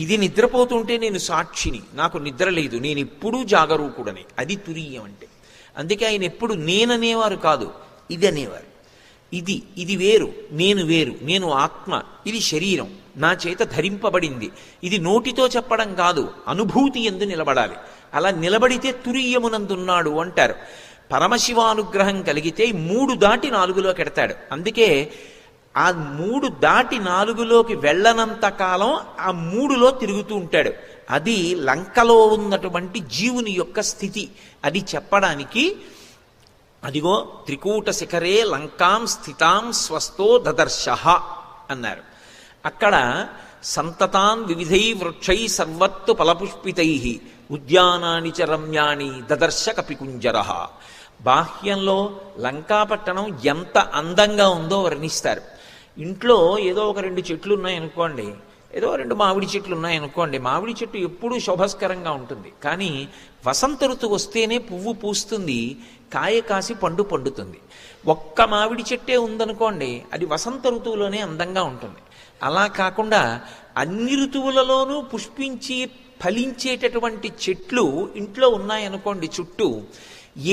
ఇది నిద్రపోతుంటే నేను సాక్షిని, నాకు నిద్ర లేదు, నేను ఎప్పుడూ జాగరూకుడని. అది తురీయం అంటే. అందుకే ఆయన ఎప్పుడు నేననేవారు కాదు, ఇది అనేవారు. ఇది వేరు, నేను వేరు, నేను ఆత్మ, ఇది శరీరం, నా చేత ధరింపబడింది. ఇది నోటితో చెప్పడం కాదు, అనుభూతి ఎందు నిలబడాలి. అలా నిలబడితే తురీయమునందున్నాడు అంటారు. పరమశివానుగ్రహం కలిగితే మూడు దాటి నాలుగులోకి ఎడతాడు. అందుకే ఆ మూడు దాటి నాలుగులోకి వెళ్ళనంత కాలం ఆ మూడులో తిరుగుతూ ఉంటాడు. అది లంకలో ఉన్నటువంటి జీవుని యొక్క స్థితి. అది చెప్పడానికి అదిగో త్రికూట శిఖరే లంకాం స్థితాం స్వస్థో దదర్శః అన్నారు. అక్కడ సంతతాన్ వివిధై వృక్షై సర్వత్తు ఫలపుష్పితై ఉద్యానాని చ రమ్యాణి దదర్శ కపికుంజరః. బాహ్యంలో లంకాపట్టణం ఎంత అందంగా ఉందో వర్ణిస్తారు. ఇంట్లో ఏదో ఒక 2 చెట్లు ఉన్నాయనుకోండి, ఏదో 2 మామిడి చెట్లు ఉన్నాయనుకోండి, మామిడి చెట్టు ఎప్పుడూ శోభస్కరంగా ఉంటుంది. కానీ వసంత ఋతువు వస్తేనే పువ్వు పూస్తుంది, కాయ కాసి పండు పండుతుంది. ఒక్క మామిడి చెట్టే ఉందనుకోండి, అది వసంత ఋతువులోనే అందంగా ఉంటుంది. అలా కాకుండా అన్ని ఋతువులలోనూ పుష్పించి ఫలించేటటువంటి చెట్లు ఇంట్లో ఉన్నాయనుకోండి చుట్టూ,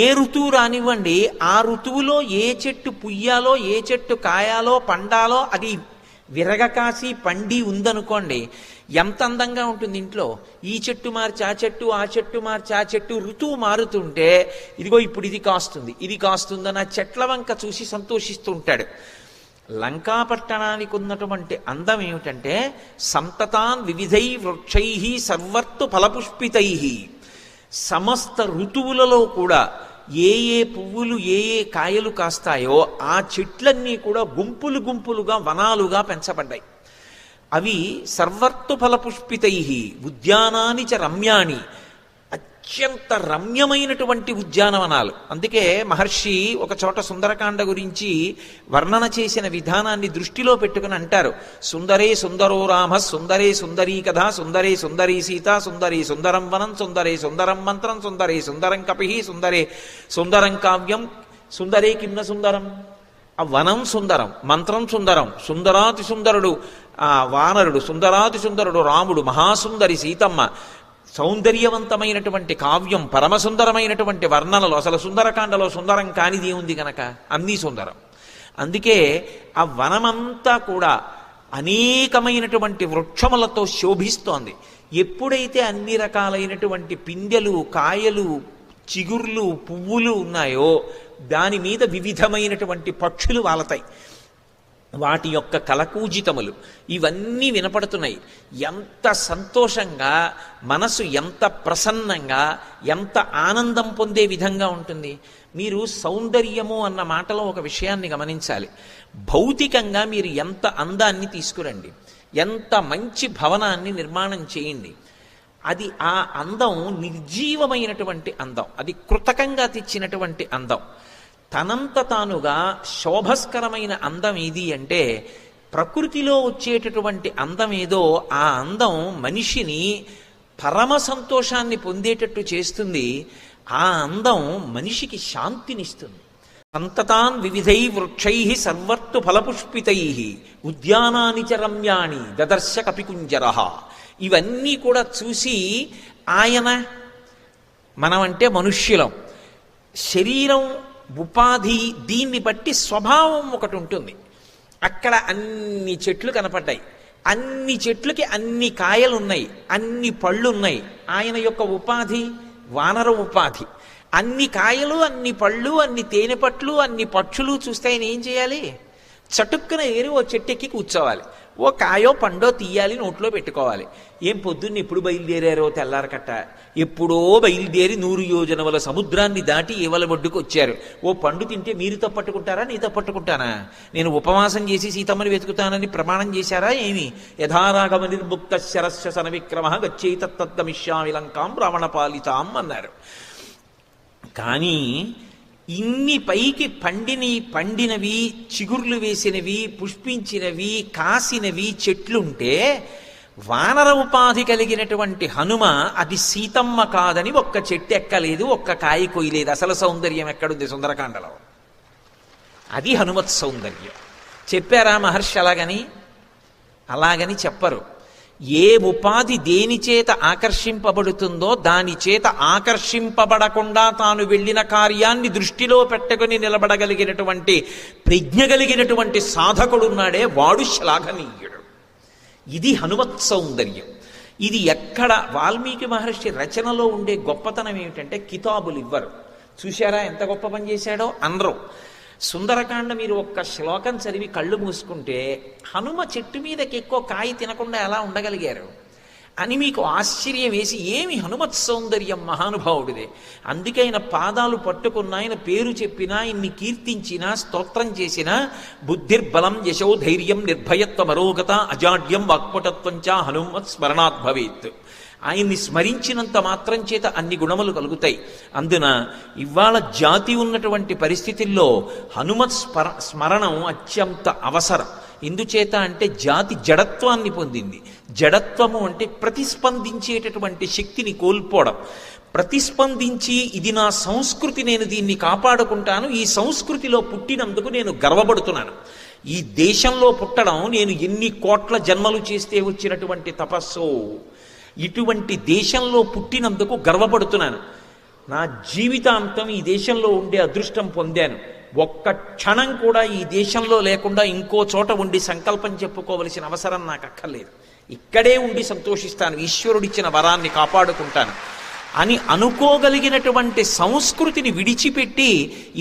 ఏ ఋతువు రానివ్వండి, ఆ ఋతువులో ఏ చెట్టు పుయ్యాలో, ఏ చెట్టు కాయాలో, పండాలో అది విరగకాసి పండి ఉందనుకోండి, ఎంత అందంగా ఉంటుంది ఇంట్లో. ఈ చెట్టు మార్చి ఆ చెట్టు, ఆ చెట్టు మార్చి ఆ చెట్టు, ఋతువు మారుతుంటే ఇదిగో ఇప్పుడు ఇది కాస్తుంది, ఇది కాస్తుందని ఆ చెట్ల వంక చూసి సంతోషిస్తూ ఉంటాడు. లంకాపట్టణానికి ఉన్నటువంటి అందం ఏమిటంటే, సంతతాన్ వివిధై వృక్షై సర్వత్తు ఫలపుష్పితై. సమస్త ఋతువులలో కూడా ఏ ఏ పువ్వులు ఏ ఏ కాయలు కాస్తాయో ఆ చెట్లన్నీ కూడా గుంపులు గుంపులుగా వనాలుగా పెంచబడ్డాయి. అవి సర్వత్తు ఫలపుష్పితై ఉద్యానాని చ రమ్యాణి, అత్యంత రమ్యమైనటువంటి ఉద్యానవనాలు. అందుకే మహర్షి ఒక చోట సుందరకాండ గురించి వర్ణన చేసిన విధానాన్ని దృష్టిలో పెట్టుకుని అంటారు, సుందరే సుందరో రామ, సుందరే సుందరీ కథ, సుందరే సుందరీ సీత, సుందరే సుందరం వనం, సుందరే సుందరం మంత్రం, సుందరే సుందరం కపి, సుందరే సుందరం కావ్యం, సుందరే కిమ్న సుందరం. ఆ వనం సుందరం, మంత్రం సుందరం, సుందరాతి సుందరుడు ఆ వానరుడు, సుందరాతి సుందరుడు రాముడు, మహాసుందరి సీతమ్మ, సౌందర్యవంతమైనటువంటి కావ్యం, పరమసుందరమైనటువంటి వర్ణనలు. అసలు సుందరకాండలో సుందరం కానిది ఉంది కనుక అన్నీ సుందరం. అందుకే ఆ వనమంతా కూడా అనేకమైనటువంటి వృక్షములతో శోభిస్తోంది. ఎప్పుడైతే అన్ని రకాలైనటువంటి పిందెలు, కాయలు, చిగుర్లు, పువ్వులు ఉన్నాయో దాని మీద వివిధమైనటువంటి పక్షులు వాలతాయి. వాటి యొక్క కలకూజితములు ఇవన్నీ వినపడుతున్నాయి. ఎంత సంతోషంగా, మనసు ఎంత ప్రసన్నంగా, ఎంత ఆనందం పొందే విధంగా ఉంటుంది. మీరు సౌందర్యము అన్న మాటలో ఒక విషయాన్ని గమనించాలి. భౌతికంగా మీరు ఎంత అందాన్ని తీసుకురండి, ఎంత మంచి భవనాన్ని నిర్మాణం చేయండి, అది ఆ అందం నిర్జీవమైనటువంటి అందం, అది కృతకంగా తెచ్చినటువంటి అందం. తనంత తానుగా శోభస్కరమైన అందం ఏది అంటే ప్రకృతిలో వచ్చేటటువంటి అందం ఏదో ఆ అందం మనిషిని పరమ సంతోషాన్ని పొందేటట్టు చేస్తుంది. ఆ అందం మనిషికి శాంతినిస్తుంది. సంతతాన్ వివిధై వృక్షై సర్వర్తు ఫలపుష్పితై ఉద్యానాని చ రమ్యాణి దదర్శ కపికుంజర. ఇవన్నీ కూడా చూసి ఆయన, మనమంటే మనుష్యులం, శరీరం, ఉపాధి, దీన్ని బట్టి స్వభావం ఒకటి ఉంటుంది. అక్కడ అన్ని చెట్లు కనపడ్డాయి, అన్ని చెట్లకి అన్ని కాయలు ఉన్నాయి, అన్ని పళ్ళు ఉన్నాయి. ఆయన యొక్క ఉపాధి వానర ఉపాధి. అన్ని కాయలు, అన్ని పళ్ళు, అన్ని తేనె పట్లు, అన్ని పక్షులు చూస్తే ఆయన ఏం చేయాలి? చటుక్కున ఏరి ఓ చెట్టెక్కి కూర్చోవాలి, ఓ కాయో పండో తీయాలి, నోట్లో పెట్టుకోవాలి. ఏం పొద్దున్న ఎప్పుడు బయలుదేరారో తెల్లారకట్ట, ఎప్పుడో బయలుదేరి 100 యోజనముల సముద్రాన్ని దాటి ఏవల ఒడ్డుకు వచ్చారు. ఓ పండు తింటే మీరు తప్పట్టుకుంటారా, నీ తప్పట్టుకుంటానా? నేను ఉపవాసం చేసి సీతమ్మని వెతుకుతానని ప్రమాణం చేశారా ఏమి? యథారాగమ నిర్ముక్త శరస్య సన విక్రమ గచ్చైతత్తమిష్యామి లంకాం రావణపాలితాం అన్నారు. కానీ ఇన్ని పైకి పండినవి, చిగుర్లు వేసినవి, పుష్పించినవి, కాసినవి చెట్లుంటే వానర ఉపాధి కలిగినటువంటి హనుమ అది సీతమ్మ కాదని ఒక్క చెట్టు ఎక్కలేదు, ఒక్క కాయ కొయ్యలేదు. అసలు సౌందర్యం ఎక్కడుంది సుందరకాండలో? అది హనుమత్ సౌందర్యం. చెప్పారా మహర్షి అలాగని చెప్పరు. ఏ ఉపాధి దేని చేత ఆకర్షింపబడుతుందో దాని చేత ఆకర్షింపబడకుండా తాను వెళ్ళిన కార్యాన్ని దృష్టిలో పెట్టుకుని నిలబడగలిగినటువంటి ప్రజ్ఞ కలిగినటువంటి సాధకుడున్నాడే వాడు శ్లాఘనీయుడు. ఇది హనుమత్ సౌందర్యం. ఇది ఎక్కడ వాల్మీకి మహర్షి రచనలో ఉండే గొప్పతనం ఏమిటంటే కితాబులు ఇవ్వరు. చూశారా ఎంత గొప్ప పని చేశాడో అనరు. సుందరకాండ మీరు ఒక్క శ్లోకం చదివి కళ్ళు మూసుకుంటే హనుమ చెట్టు మీదకి ఎక్కువ కాయ తినకుండా ఎలా ఉండగలిగారు అని మీకు ఆశ్చర్యం వేసి, ఏమి హనుమత్ సౌందర్యం మహానుభావుడిదే. అందుకే ఆయన పాదాలు పట్టుకున్నా, ఆయన పేరు చెప్పినా, ఇన్ని కీర్తించినా, స్తోత్రం చేసినా బుద్ధిర్బలం యశో ధైర్యం నిర్భయత్వ మరోగత అజాడ్యం వాక్పటత్వం చ హనుమత్ స్మరణాత్ భవేత్. ఆయన్ని స్మరించినంత మాత్రం చేత అన్ని గుణములు కలుగుతాయి. అందున ఇవాళ జాతి ఉన్నటువంటి పరిస్థితుల్లో హనుమత్ స్మరణం అత్యంత అవసరం. ఎందుచేత అంటే జాతి జడత్వాన్ని పొందింది. జడత్వము అంటే ప్రతిస్పందించేటటువంటి శక్తిని కోల్పోవడం. ప్రతిస్పందించి ఇది నా సంస్కృతి, నేను దీన్ని కాపాడుకుంటాను, ఈ సంస్కృతిలో పుట్టినందుకు నేను గర్వపడుతున్నాను, ఈ దేశంలో పుట్టడం నేను ఎన్ని కోట్ల జన్మలు చేస్తే వచ్చినటువంటి తపస్సు, ఇటువంటి దేశంలో పుట్టినందుకు గర్వపడుతున్నాను, నా జీవితాంతం ఈ దేశంలో ఉండే అదృష్టం పొందాను, ఒక్క క్షణం కూడా ఈ దేశంలో లేకుండా ఇంకో చోట ఉండి సంకల్పం చెప్పుకోవలసిన అవసరం నాకు అక్కర్లేదు, ఇక్కడే ఉండి సంతోషిస్తాను, ఈశ్వరుడిచ్చిన వరాన్ని కాపాడుకుంటాను అని అనుకోగలిగినటువంటి సంస్కృతిని విడిచిపెట్టి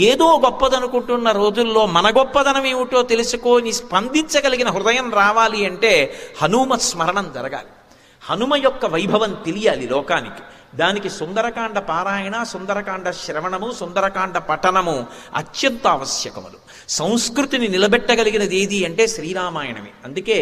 ఏదో గొప్పదనుకుంటున్న రోజుల్లో మన గొప్పదనం ఏమిటో తెలుసుకొని స్పందించగలిగిన హృదయం రావాలి అంటే హనుమత్ స్మరణం జరగాలి. హనుమ యొక్క వైభవం తెలియాలి లోకానికి. దానికి సుందరకాండ పారాయణ, సుందరకాండ శ్రవణము, సుందరకాండ పఠనము అత్యంత ఆవశ్యకములు. సంస్కృతిని నిలబెట్టగలిగినది ఏది అంటే శ్రీరామాయణమే. అందుకే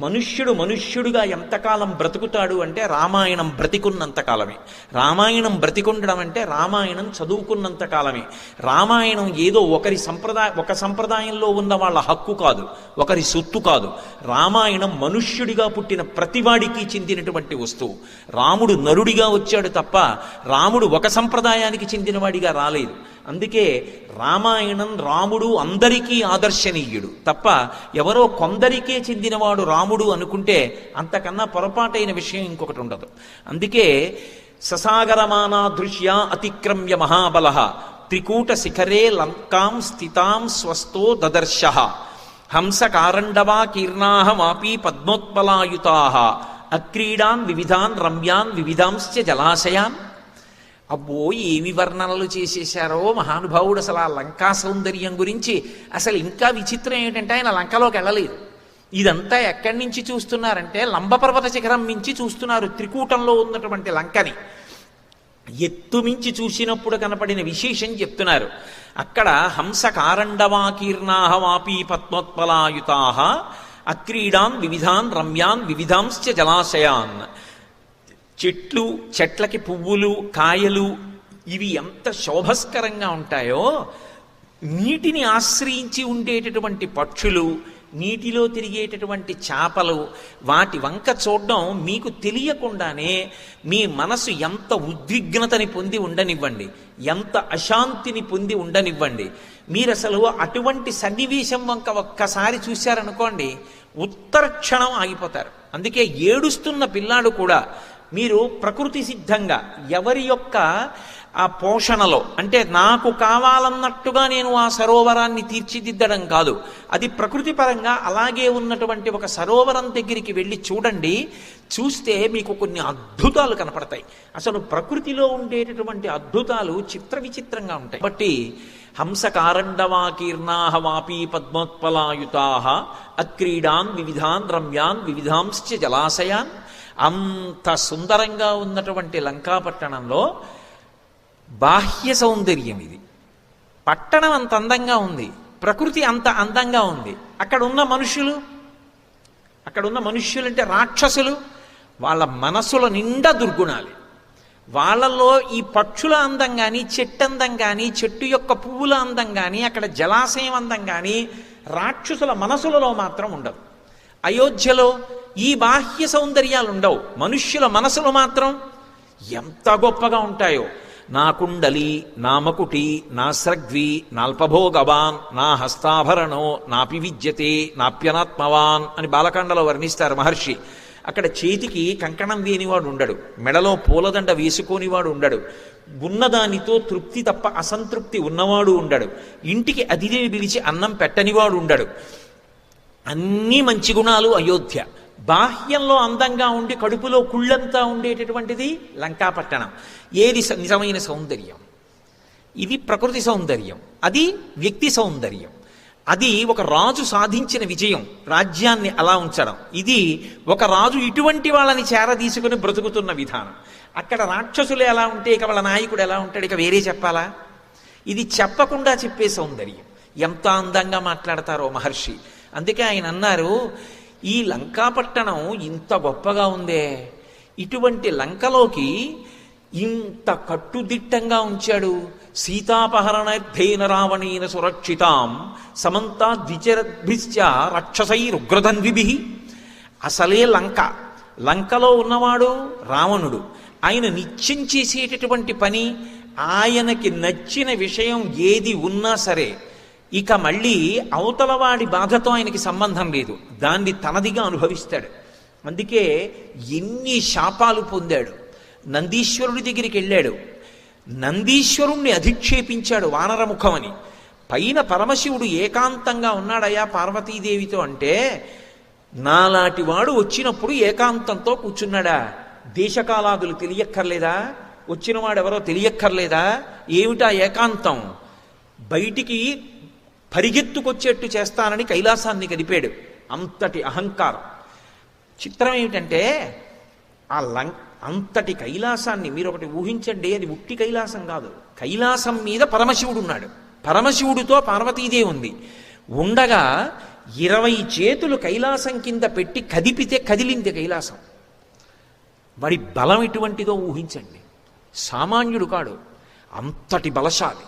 మనుష్యుడు మనుష్యుడుగా ఎంతకాలం బ్రతుకుతాడు అంటే రామాయణం బ్రతికున్నంతకాలమే. రామాయణం బ్రతికుండడం అంటే రామాయణం చదువుకున్నంత కాలమే. రామాయణం ఏదో ఒక సంప్రదాయంలో ఉన్న వాళ్ళ హక్కు కాదు, ఒకరి సొత్తు కాదు. రామాయణం మనుష్యుడిగా పుట్టిన ప్రతివాడికి చెందినటువంటి వస్తువు. రాముడు నరుడిగా వచ్చాడు తప్ప రాముడు ఒక సంప్రదాయానికి చెందినవాడిగా రాలేదు. అందుకే రామాయణం రాముడు అందరికీ ఆదర్శనీయుడు తప్ప ఎవరో కొందరికే చెందినవాడు రాముడు అనుకుంటే అంతకన్నా పొరపాటైన విషయం ఇంకొకటి ఉండదు. అందుకే ససాగరమానాదృశ్య అతిక్రమ్య మహాబల త్రికూట శిఖరే లంకాం స్థితాం స్వస్థో దదర్శ హంసకారండవా కీర్ణాహ వాపీ పద్మోత్పలాయుతాః అక్రీడాన్ వివిధాన్ రమ్యాన్ వివిధాంశ్చ జలాశయాన్. అబ్బో ఏమి వర్ణనలు చేసేశారో మహానుభావుడు అసలు ఆ లంకా సౌందర్యం గురించి. అసలు ఇంకా విచిత్రం ఏంటంటే ఆయన లంకలోకి వెళ్ళలేదు. ఇదంతా ఎక్కడి నుంచి చూస్తున్నారంటే లంబపర్వత శిఖరం మించి చూస్తున్నారు, త్రికూటంలో ఉన్నటువంటి లంకని ఎత్తు మించి చూసినప్పుడు కనపడిన విశేషం చెప్తున్నారు. అక్కడ హంసకారండవాకీర్ణాహ వాపీ పద్మోత్పలాయుతాః అక్రీడాన్ వివిధాన్ రమ్యాన్ వివిధాంశ్చ జలాశయాన్. చెట్లు, చెట్లకి పువ్వులు, కాయలు ఇవి ఎంత శోభస్కరంగా ఉంటాయో, నీటిని ఆశ్రయించి ఉండేటటువంటి పక్షులు, నీటిలో తిరిగేటటువంటి చేపలు, వాటి వంక చూడడం మీకు తెలియకుండానే మీ మనసు ఎంత ఉద్విగ్నతని పొంది ఉండనివ్వండి, ఎంత అశాంతిని పొంది ఉండనివ్వండి. మీరు అసలు అటువంటి సన్నివేశం వంక ఒక్కసారి చూశారనుకోండి, ఉత్తర క్షణం ఆగిపోతారు. అందుకే ఏడుస్తున్న పిల్లాడు కూడా మీరు ప్రకృతి సిద్ధంగా ఎవరి యొక్క ఆ పోషణలో, అంటే నాకు కావాలన్నట్టుగా నేను ఆ సరోవరాన్ని తీర్చిదిద్దడం కాదు, అది ప్రకృతి పరంగా అలాగే ఉన్నటువంటి ఒక సరోవరం దగ్గరికి వెళ్ళి చూడండి. చూస్తే మీకు కొన్ని అద్భుతాలు కనపడతాయి. అసలు ప్రకృతిలో ఉండేటటువంటి అద్భుతాలు చిత్ర విచిత్రంగా ఉంటాయి. కాబట్టి హంసకారండవాకీర్ణాహ వాపీ పద్మోత్పలాయుతాః అక్రీడాన్ వివిధాన్ రమ్యాన్ వివిధాంశ్చ జలాశయాన్. అంత సుందరంగా ఉన్నటువంటి లంకాపట్టణంలో బాహ్య సౌందర్యం ఇది. పట్టణం అంత అందంగా ఉంది, ప్రకృతి అంత అందంగా ఉంది. అక్కడున్న మనుష్యులు అంటే రాక్షసులు, వాళ్ళ మనసుల నిండా దుర్గుణాలు. వాళ్ళల్లో ఈ పక్షుల అందం కానీ, చెట్టు అందం కానీ, చెట్టు యొక్క పువ్వుల అందం కానీ, అక్కడ జలాశయం అందం కానీ రాక్షసుల మనసులలో మాత్రం ఉండదు. అయోధ్యలో ఈ బాహ్య సౌందర్యాలు ఉండవు, మనుష్యుల మనసులు మాత్రం ఎంత గొప్పగా ఉంటాయో. నా కుండలి, నా మకుటి, నా స్రగ్వి, నాల్పభోగవాన్, నా హస్తాభరణో నాపి విద్యతే నాప్యనాత్మవాన్ అని బాలకాండలో వర్ణిస్తారు మహర్షి. అక్కడ చేతికి కంకణం లేనివాడు ఉండడు, మెడలో పూలదండ వేసుకోనివాడు ఉండడు, ఉన్నదానితో తృప్తి తప్ప అసంతృప్తి ఉన్నవాడు ఉండడు, ఇంటికి అతిథిని పిలిచి అన్నం పెట్టనివాడు ఉండడు. అన్నీ మంచి గుణాలు అయోధ్య. బాహ్యంలో అందంగా ఉండి కడుపులో కుళ్ళంతా ఉండేటటువంటిది లంకాపట్టణం. ఏది నిజమైన సౌందర్యం? ఇది ప్రకృతి సౌందర్యం, అది వ్యక్తి సౌందర్యం. అది ఒక రాజు సాధించిన విజయం, రాజ్యాన్ని అలా ఉంచడం. ఇది ఒక రాజు ఇటువంటి వాళ్ళని చేరదీసుకుని బ్రతుకుతున్న విధానం. అక్కడ రాక్షసులు ఎలా ఉంటే ఇక వాళ్ళ నాయకుడు ఎలా ఉంటాడు, ఇక వేరే చెప్పాలా? ఇది చెప్పకుండా చెప్పే సౌందర్యం. ఎంత అందంగా మాట్లాడతారో మహర్షి. అందుకే ఆయన అన్నారు, ఈ లంకాపట్టణం ఇంత గొప్పగా ఉందే, ఇటువంటి లంకలోకి ఇంత కట్టుదిట్టంగా ఉంచాడు. సీతాపహరణర్థేన రావణేన సురక్షితాం సమంతా ద్విచరద్భిశ్చ రాక్షసైరుగ్రధన్విభిః. అసలే లంకలో ఉన్నవాడు రావణుడు. ఆయన నిత్యం చేసేటటువంటి పని, ఆయనకి నచ్చిన విషయం ఏది ఉన్నా సరే ఇక మళ్ళీ అవతలవాడి బాధతో ఆయనకి సంబంధం లేదు, దాన్ని తనదిగా అనుభవిస్తాడు. అందుకే ఎన్ని శాపాలు పొందాడు. నందీశ్వరుడి దగ్గరికి వెళ్ళాడు, నందీశ్వరుణ్ణి అధిక్షేపించాడు వానరముఖమని. పైన పరమశివుడు ఏకాంతంగా ఉన్నాడయ్యా పార్వతీదేవితో అంటే, నాలాంటి వాడు వచ్చినప్పుడు ఏకాంతంతో కూర్చున్నాడా? దేశకాలాదులు తెలియక్కర్లేదా? వచ్చినవాడెవరో తెలియక్కర్లేదా? ఏమిటా ఏకాంతం? బయటికి పరిగెత్తుకొచ్చేట్టు చేస్తానని కైలాసాన్ని కదిపాడు. అంతటి అహంకారం. చిత్రం ఏమిటంటే అంతటి కైలాసాన్ని మీరు ఒకటి ఊహించండి, అది ఉట్టి కైలాసం కాదు. కైలాసం మీద పరమశివుడు ఉన్నాడు, పరమశివుడితో పార్వతీదేవి ఉంది. ఉండగా 20 చేతులు కైలాసం కింద పెట్టి కదిపితే కదిలింది కైలాసం. వాడి బలం ఎటువంటిదో ఊహించండి. సామాన్యుడు కాడు, అంతటి బలశాలి.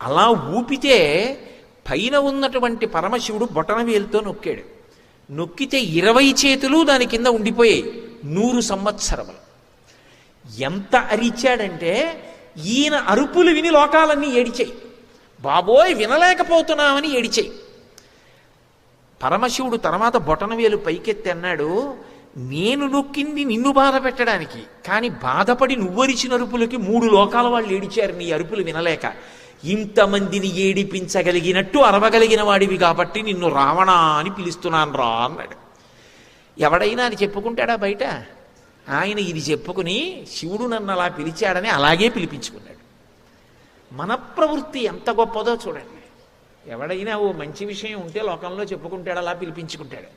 అలా ఊపితే పైన ఉన్నటువంటి పరమశివుడు బొటనవేలుతో నొక్కాడు. నొక్కితే 20 చేతులు దాని కింద ఉండిపోయాయి 100 సంవత్సరములు. ఎంత అరిచాడంటే ఈయన అరుపులు విని లోకాలన్నీ ఏడిచాయి. బాబోయ్ వినలేకపోతున్నామని ఏడిచేయి. పరమశివుడు తర్వాత బొటనవేలు పైకెత్తి అన్నాడు, నేను నొక్కింది నిన్ను బాధ పెట్టడానికి, కానీ బాధపడి నువ్వరిచిన అరుపులకి 3 లోకాల వాళ్ళు ఏడిచారు నీ అరుపులు వినలేక. ఇంతమందిని ఏడిపించగలిగినట్టు అరవగలిగిన వాడివి కాబట్టి నిన్ను రావణ అని పిలుస్తున్నాను రా అన్నాడు. ఎవడైనా అది చెప్పుకుంటాడా బయట? ఆయన ఇది చెప్పుకుని శివుడు నన్ను అలా పిలిచాడని అలాగే పిలిపించుకున్నాడు. మన ప్రవృత్తి ఎంత గొప్పదో చూడండి. ఎవడైనా ఓ మంచి విషయం ఉంటే లోకంలో చెప్పుకుంటాడు, అలా పిలిపించుకుంటాడు.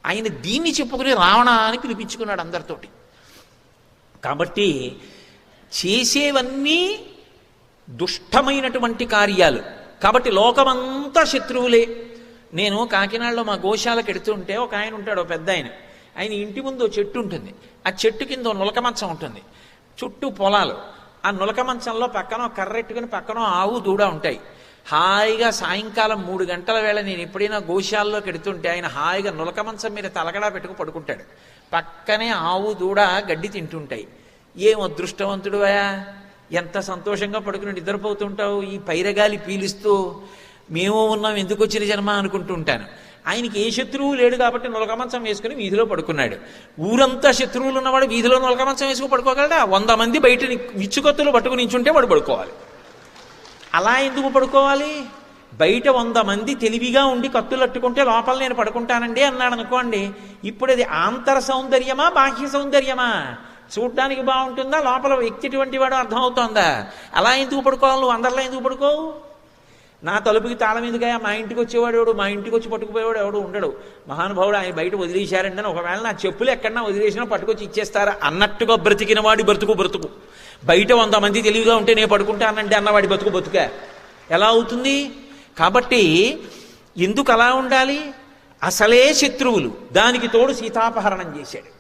ఆయన దీన్ని చెప్పుకుని రావణ అని పిలిపించుకున్నాడు అందరితోటి. కాబట్టి చేసేవన్నీ దుష్టమైనటువంటి కార్యాలు. కాబట్టి లోకమంతా శత్రువులే. నేను కాకినాడలో మా గోశాలకు ఎడుతుంటే ఒక ఆయన ఉంటాడు, పెద్ద ఆయన ఇంటి ముందు చెట్టు ఉంటుంది. ఆ చెట్టు కింద నులక మంచం ఉంటుంది, చుట్టూ పొలాలు. ఆ నులక మంచంలో పక్కన కర్రెట్టుకుని పక్కన ఆవు దూడ ఉంటాయి. హాయిగా సాయంకాలం 3 గంటల వేళ నేను ఎప్పుడైనా గోశాలలోకి ఎడుతుంటే ఆయన హాయిగా నులక మంచం మీద తలగడా పెట్టుకు పడుకుంటాడు. పక్కనే ఆవు దూడ గడ్డి తింటుంటాయి. ఏం అదృష్టవంతుడువయా, ఎంత సంతోషంగా పడుకుని నిద్రపోతుంటావు ఈ పైరగాలి పీలుస్తూ. మేము ఉన్నాం, ఎందుకు వచ్చిన జన్మ అనుకుంటూ ఉంటాను. ఆయనకి ఏ శత్రువు లేడు కాబట్టి నులక మంచం వేసుకుని వీధిలో పడుకున్నాడు. ఊరంతా శత్రువులు ఉన్నవాడు వీధిలో నులక మంచం వేసుకుని పడుకోగలడా? 100 మంది బయట విచ్చుకత్తులు పట్టుకుని నించుంటే వాడు పడుకోవాలి. అలా ఎందుకు పడుకోవాలి? బయట 100 మంది తెలివిగా ఉండి కత్తులు అట్టుకుంటే లోపల నేను పడుకుంటానండి అన్నాడు అనుకోండి. ఇప్పుడు అది ఆంతర సౌందర్యమా బాహ్య సౌందర్యమా? చూడ్డానికి బాగుంటుందా, లోపల వ్యక్తి ఎటువంటి వాడు అర్థమవుతోందా? అలా ఎందుకు పడుకోవాలి? నువ్వు అందరిలో ఎందుకు పడుకోవు? నా తలుపుకి తాళం ఎందుకయ్యా, మా ఇంటికి వచ్చేవాడు ఎవడు, మా ఇంటికి వచ్చి పట్టుకుపోయేవాడు ఎవడు ఉండడు. మహానుభావుడు ఆయన బయట వదిలేశారండి అని ఒకవేళ నా చెప్పులు ఎక్కడన్నా వదిలేసినా పట్టుకొచ్చి ఇచ్చేస్తారా అన్నట్టుగా బ్రతికిన వాడి బ్రతుకు. బయట 100 మంది తెలివిగా ఉంటే నేను పడుకుంటానండి అన్నవాడి బతుక ఎలా అవుతుంది? కాబట్టి ఎందుకు అలా ఉండాలి? అసలే శత్రువులు, దానికి తోడు సీతాపహరణం చేశాడు.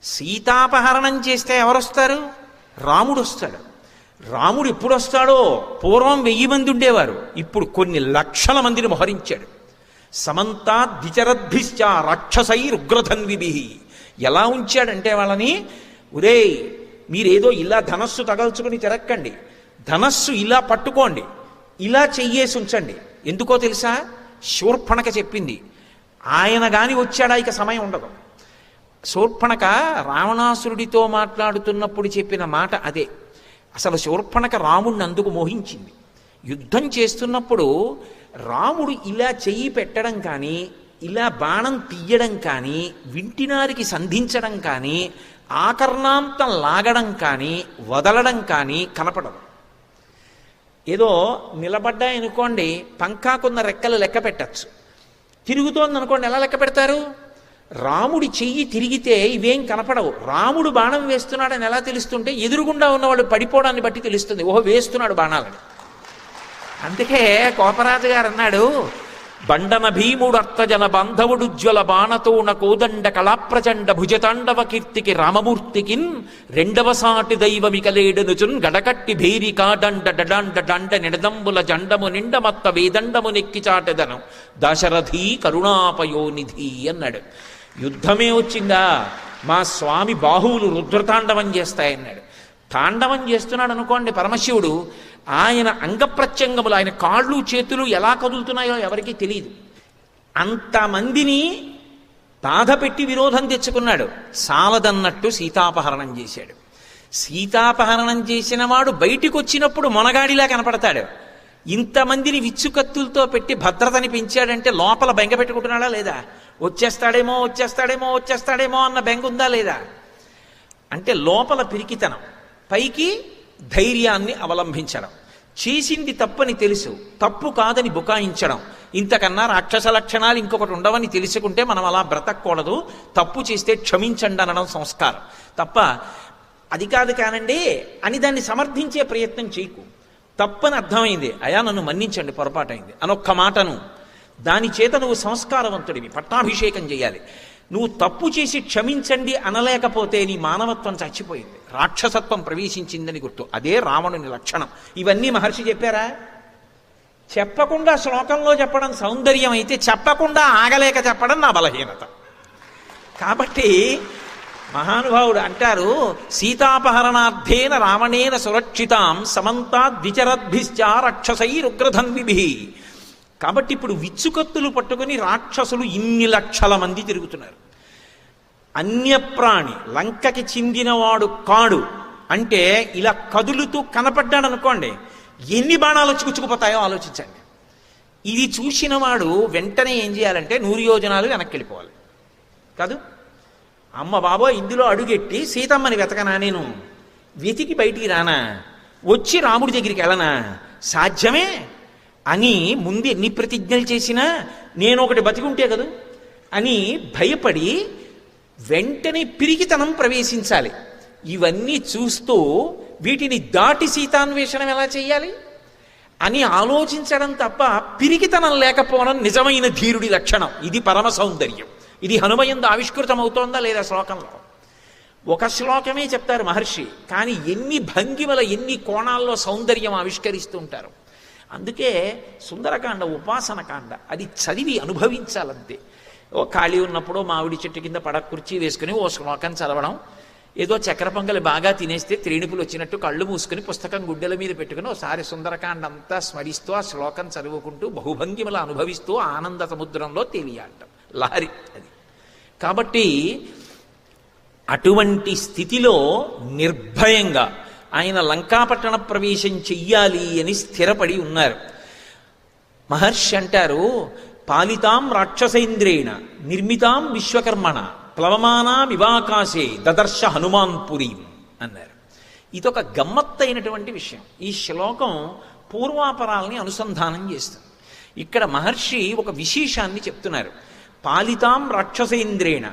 సీతాపహరణం చేస్తే ఎవరొస్తారు? రాముడు వస్తాడు. రాముడు ఎప్పుడు వస్తాడో? పూర్వం 1000 మంది ఉండేవారు, ఇప్పుడు కొన్ని లక్షల మందిని మోహరించాడు. సమంతాద్విచరద్భిశ్చ రాక్షసైరుగ్రధన్విభి. ఎలా ఉంచాడంటే వాళ్ళని, ఒరేయ్ మీరేదో ఇలా ధనస్సు తగల్చుకుని తిరక్కండి, ధనస్సు ఇలా పట్టుకోండి, ఇలా చెయ్యేసి ఉంచండి. ఎందుకో తెలుసా? శూర్పణక చెప్పింది. ఆయన గాని వచ్చాడా ఇక సమయం ఉండదు. శూర్పణక రావణాసురుడితో మాట్లాడుతున్నప్పుడు చెప్పిన మాట అదే. అసలు శూర్పణక రాముడిని అందుకు మోహించింది. యుద్ధం చేస్తున్నప్పుడు రాముడు ఇలా చెయ్యి పెట్టడం కానీ, ఇలా బాణం తీయడం కానీ, వింటినారికి సంధించడం కానీ, ఆకర్ణాంతం లాగడం కానీ, వదలడం కానీ కనపడదు. ఏదో నిలబడ్డాయనుకోండి, పంకాకున్న రెక్కలు లెక్క పెట్టచ్చు. తిరుగుతోందనుకోండి, ఎలా లెక్క పెడతారు? రాముడి చెయ్యి తిరిగితే ఇవేం కనపడవు. రాముడు బాణం వేస్తున్నాడని ఎలా తెలుస్తుంటే ఎదురుగుండా ఉన్నవాడు పడిపోవడాన్ని బట్టి తెలుస్తుంది, ఓహో వేస్తున్నాడు బాణాలని. అందుకే కోపరాజు గారు అన్నాడు, బండన భీముడు అర్థజన బాంధవుడుజ్వల బాణతోణ కోదండ కళాప్రచండ భుజతాండవ కీర్తికి రామమూర్తికిన్ రెండవ సాటి దైవమికలేడనుచున్ గడకట్టి భేరికా దండ డడాండ దండ నిడదంబుల జండము నిండమత్త వేదండము నెక్కి చాటెదను దశరథీ కరుణాపయోనిధి అన్నాడు. యుద్ధమే వచ్చిందా, మా స్వామి బాహువులు రుద్రతాండవం చేస్తాయన్నాడు. తాండవం చేస్తున్నాడు అనుకోండి పరమశివుడు, ఆయన అంగప్రత్యంగములు, ఆయన కాళ్ళు చేతులు ఎలా కదులుతున్నాయో ఎవరికీ తెలియదు. అంతమందిని బాధ పెట్టి విరోధం తెచ్చుకున్నాడు. సాలదన్నట్టు సీతాపహరణం చేశాడు. సీతాపహరణం చేసిన వాడు బయటికి వచ్చినప్పుడు మొనగాడిలా కనపడతాడు. ఇంతమందిని విచ్చుకత్తులతో పెట్టి భద్రతని పెంచాడంటే లోపల బెంగ పెట్టుకుంటున్నాడా లేదా? వచ్చేస్తాడేమో వచ్చేస్తాడేమో వచ్చేస్తాడేమో అన్న బెంగ ఉందా లేదా? అంటే లోపల పిరికితనం, పైకి ధైర్యాన్ని అవలంబించడం, చేసింది తప్పని తెలుసు, తప్పు కాదని బుకాయించడం. ఇంతకన్నా రాక్షస లక్షణాలు ఇంకొకటి ఉండవని తెలుసుకుంటే మనం అలా బ్రతకూడదు. తప్పు చేస్తే క్షమించండి అనడం సంస్కారం తప్ప, అది కాదు కానండి అని దాన్ని సమర్థించే ప్రయత్నం చేయకు. తప్పని అర్థమైంది, అయా నన్ను మన్నించండి పొరపాటైంది అనొక్క మాటను, దాని చేత నువ్వు సంస్కారవంతుడివి, పట్టాభిషేకం చేయాలి. నువ్వు తప్పు చేసి క్షమించండి అనలేకపోతే నీ మానవత్వం చచ్చిపోయింది, రాక్షసత్వం ప్రవేశించిందని గుర్తు. అదే రావణుని లక్షణం. ఇవన్నీ మహర్షి చెప్పారా? చెప్పకుండా శ్లోకంలో చెప్పడం సౌందర్యం అయితే, చెప్పకుండా ఆగలేక చెప్పడం నా బలహీనత. కాబట్టి మహానుభావుడు అంటారు, సీతాపహరణార్థేన రావణేన సురక్షితాం సమంతాద్విచరద్భిశ్చ రాక్షసైరుగ్రధన్విభి. కాబట్టి ఇప్పుడు విచ్చుకత్తులు పట్టుకుని రాక్షసులు ఇన్ని లక్షల మంది తిరుగుతున్నారు. అన్యప్రాణి, లంకకి చెందినవాడు కాడు అంటే ఇలా కదులుతూ కనపడ్డాడు అనుకోండి, ఎన్ని బాణాలు వచ్చి గుచ్చుకుపోతాయో ఆలోచించండి. ఇది చూసిన వాడు వెంటనే ఏం చేయాలంటే 100 యోజనాలు వెనక్కి వెళ్ళిపోవాలి కాదు. అమ్మ బాబో ఇందులో అడుగెట్టి సీతమ్మని వెతకనా, నేను వెతికి బయటికి రానా, వచ్చి రాముడి దగ్గరికి వెళ్ళనా, సాధ్యమే అని ముందు ఎన్ని ప్రతిజ్ఞలు చేసినా నేను ఒకటి బతికుంటే కదూ అని భయపడి వెంటనే పిరికితనం ప్రవేశించాలి. ఇవన్నీ చూస్తూ వీటిని దాటి సీతాన్వేషణం ఎలా చేయాలి అని ఆలోచించడం తప్ప పిరికితనం లేకపోవడం నిజమైన ధీరుడి లక్షణం. ఇది పరమ సౌందర్యం. ఇది హనుమయందు ఆవిష్కృతమవుతోందా లేదా శ్లోకంలో? ఒక శ్లోకమే చెప్తారు మహర్షి, కానీ ఎన్ని భంగిమల ఎన్ని కోణాల్లో సౌందర్యం ఆవిష్కరిస్తూ ఉంటారు. అందుకే సుందరకాండ ఉపాసనకాండ, అది చదివి అనుభవించాలంతే. ఓ ఖాళీ ఉన్నప్పుడు మామిడి చెట్టు కింద కుర్చీ వేసుకుని ఓ శ్లోకం చదవడం, ఏదో చక్కెర పొంగలి బాగా తినేస్తే త్రేణుపులు వచ్చినట్టు కళ్ళు మూసుకుని పుస్తకం గుడ్డెల మీద పెట్టుకుని ఒకసారి సుందరకాండ అంతా స్మరిస్తూ ఆ శ్లోకం చదువుకుంటూ బహుభంగిమల అనుభవిస్తూ ఆనంద సముద్రంలో తేలియాడటం లహరి అది. కాబట్టి అటువంటి స్థితిలో నిర్భయంగా ఆయన లంకాపట్టణ ప్రవేశం చెయ్యాలి అని స్థిరపడి ఉన్నారు. మహర్షి అంటారు, పాలితాం రాక్షసేంద్రేణ నిర్మితాం విశ్వకర్మణ ప్లవమానా వివాకాశే దదర్శ హనుమాన్ పురీం అన్నారు. ఇదొక గమ్మత్తైనటువంటి విషయం. ఈ శ్లోకం పూర్వాపరాల్ని అనుసంధానం చేస్తుంది. ఇక్కడ మహర్షి ఒక విశేషాన్ని చెప్తున్నారు. పాలితాం రాక్షసేంద్రేణ,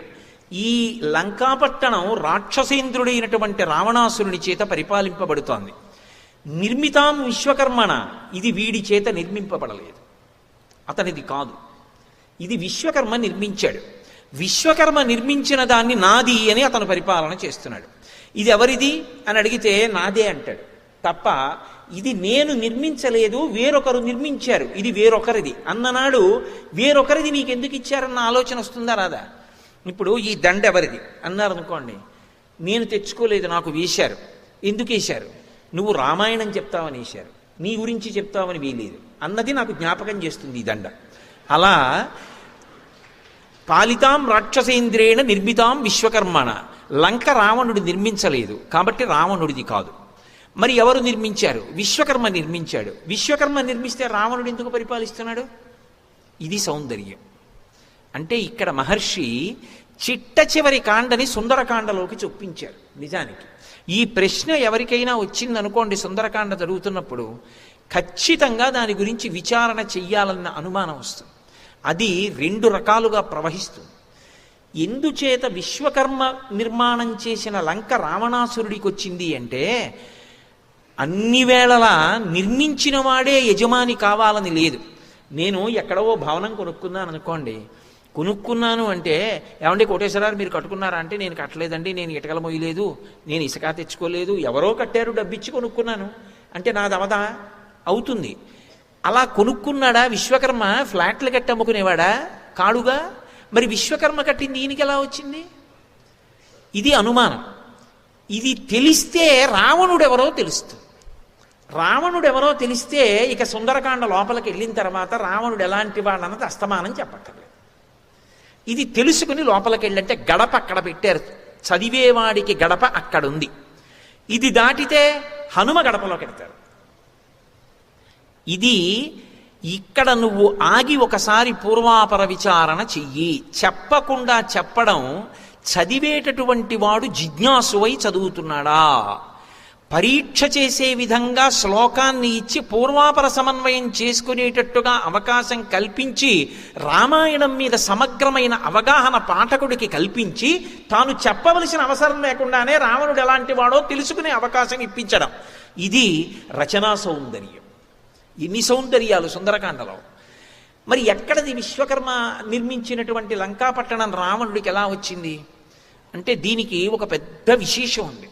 ఈ లంకాపట్టణం రాక్షసేంద్రుడైనటువంటి రావణాసురుని చేత పరిపాలింపబడుతోంది. నిర్మితాం విశ్వకర్మణ, ఇది వీడి చేత నిర్మింపబడలేదు, అతనిది కాదు, ఇది విశ్వకర్మ నిర్మించాడు. విశ్వకర్మ నిర్మించిన దాన్ని నాది అని అతను పరిపాలన చేస్తున్నాడు. ఇది ఎవరిది అని అడిగితే నాదే అంటాడు తప్ప ఇది నేను నిర్మించలేదు, వేరొకరు నిర్మించారు, ఇది వేరొకరిది అన్ననాడు వేరొకరిది నీకెందుకు ఇచ్చారన్న ఆలోచన వస్తుందా రాదా? ఇప్పుడు ఈ దండ ఎవరిది అన్నారు అనుకోండి, నేను తెచ్చుకోలేదు, నాకు వేశారు. ఎందుకు వేశారు? నువ్వు రామాయణం చెప్తావని వేశారు, నీ గురించి చెప్తావని వేయలేదు అన్నది నాకు జ్ఞాపకం చేస్తుంది ఈ దండ. అలా పాలితాం రాక్షసేంద్రేణ నిర్మితాం విశ్వకర్మణ, లంక రావణుడు నిర్మించలేదు కాబట్టి రావణుడిది కాదు. మరి ఎవరు నిర్మించారు? విశ్వకర్మ నిర్మించాడు. విశ్వకర్మ నిర్మిస్తే రావణుడు ఎందుకు పరిపాలిస్తున్నాడు? ఇది సౌందర్యం. అంటే ఇక్కడ మహర్షి చిట్ట చివరి కాండని సుందరకాండలోకి చొప్పించారు. నిజానికి ఈ ప్రశ్న ఎవరికైనా వచ్చిందనుకోండి సుందరకాండ జరుగుతున్నప్పుడు, ఖచ్చితంగా దాని గురించి విచారణ చెయ్యాలన్న అనుమానం వస్తుంది. అది 2 రకాలుగా ప్రవహిస్తుంది. ఎందుచేత విశ్వకర్మ నిర్మాణం చేసిన లంక రావణాసురుడికి వచ్చింది అంటే, అన్ని వేళలా నిర్మించిన వాడే యజమాని కావాలని లేదు. నేను ఎక్కడో భవనం కొనుక్కున్నాను అనుకోండి, కొనుక్కున్నాను అంటే ఏమంటే కోటేశ్వరారు మీరు కట్టుకున్నారా అంటే, నేను కట్టలేదండి, నేను ఇటకల మొయ్యలేదు, నేను ఇసుక తెచ్చుకోలేదు, ఎవరో కట్టారు డబ్బిచ్చి కొనుక్కున్నాను అంటే నాది అవదా? అవుతుంది. అలా కొనుక్కున్నాడా విశ్వకర్మ? ఫ్లాట్లు కట్టి అమ్ముకునేవాడా? కాడుగా. మరి విశ్వకర్మ కట్టింది ఈయనకి ఎలా వచ్చింది? ఇది అనుమానం. ఇది తెలిస్తే రావణుడెవరో తెలుస్తుంది. రావణుడెవరో తెలిస్తే ఇక సుందరకాండ లోపలికి వెళ్ళిన తర్వాత రావణుడు ఎలాంటి వాడన్నది అస్తమానం చెప్పక్కర్లేదు. ఇది తెలుసుకుని లోపలికి వెళ్ళంటే గడప అక్కడ పెట్టారు, చదివేవాడికి గడప అక్కడుంది. ఇది దాటితే హనుమ గడపలోకి వెళ్తారు. ఇది ఇక్కడ నువ్వు ఆగి ఒకసారి పూర్వాపర విచారణ చెయ్యి. చెప్పకుండా చెప్పడం, చదివేటటువంటి వాడు జిజ్ఞాసువై చదువుతున్నాడా, పరీక్ష చేసే విధంగా శ్లోకాన్ని ఇచ్చి పూర్వాపర సమన్వయం చేసుకునేటట్టుగా అవకాశం కల్పించి, రామాయణం మీద సమగ్రమైన అవగాహన పాఠకుడికి కల్పించి, తాను చెప్పవలసిన అవసరం లేకుండానే రావణుడు ఎలాంటి వాడో తెలుసుకునే అవకాశం ఇప్పించడం, ఇది రచనా సౌందర్యం. ఎన్ని సౌందర్యాలు సుందరకాండలో. మరి ఎక్కడది విశ్వకర్మ నిర్మించినటువంటి లంకాపట్టణం రావణుడికి ఎలా వచ్చింది అంటే, దీనికి ఒక పెద్ద విశేషం ఉంది.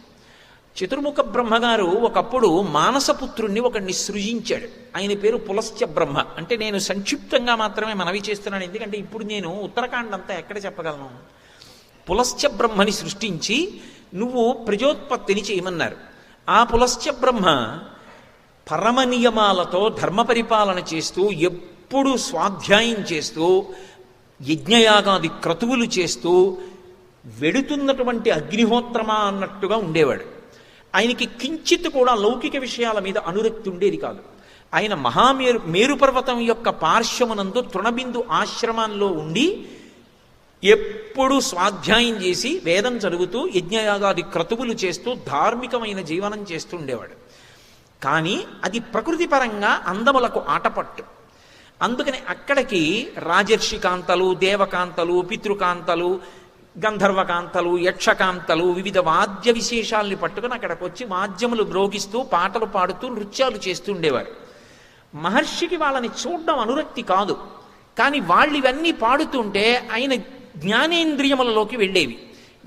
చతుర్ముఖ బ్రహ్మగారు ఒకప్పుడు మానసపుత్రుణ్ణి ఒకడిని సృజించాడు. ఆయన పేరు పులస్త్య బ్రహ్మ. అంటే నేను సంక్షిప్తంగా మాత్రమే మనవి చేస్తున్నాను, ఎందుకంటే ఇప్పుడు నేను ఉత్తరాఖండ్ అంతా ఎక్కడ చెప్పగలను. పులశ్చ బ్రహ్మని సృష్టించి నువ్వు ప్రజోత్పత్తిని చేయమన్నారు. ఆ పులశ్చ బ్రహ్మ పరమ నియమాలతో ధర్మ పరిపాలన చేస్తూ ఎప్పుడు స్వాధ్యాయం చేస్తూ యజ్ఞయాగాది క్రతువులు చేస్తూ వెడుతున్నటువంటి అగ్నిహోత్రమా అన్నట్టుగా ఉండేవాడు. ఆయనకి కించిత్ కూడా లౌకిక విషయాల మీద అనురక్తి ఉండేది కాదు. ఆయన మేరుపర్వతం యొక్క పార్శ్వమునందు తృణబిందు ఆశ్రమంలో ఉండి ఎప్పుడు స్వాధ్యాయం చేసి వేదం చదువుతూ యజ్ఞయాగాది క్రతువులు చేస్తూ ధార్మికమైన జీవనం చేస్తూ ఉండేవాడు. కానీ అది ప్రకృతి పరంగా అందములకు ఆటపట్టు. అందుకని అక్కడికి రాజర్షి కాంతలు, దేవకాంతలు, పితృకాంతలు, గంధర్వకాంతలు, యక్షకాంతలు వివిధ వాద్య విశేషాలని పట్టుకుని అక్కడికి వచ్చి వాద్యములు మ్రోగిస్తూ పాటలు పాడుతూ నృత్యాలు చేస్తూ ఉండేవారు. మహర్షికి వాళ్ళని చూడడం అనురక్తి కాదు. కానీ వాళ్ళు ఇవన్నీ పాడుతుంటే ఆయన జ్ఞానేంద్రియములలోకి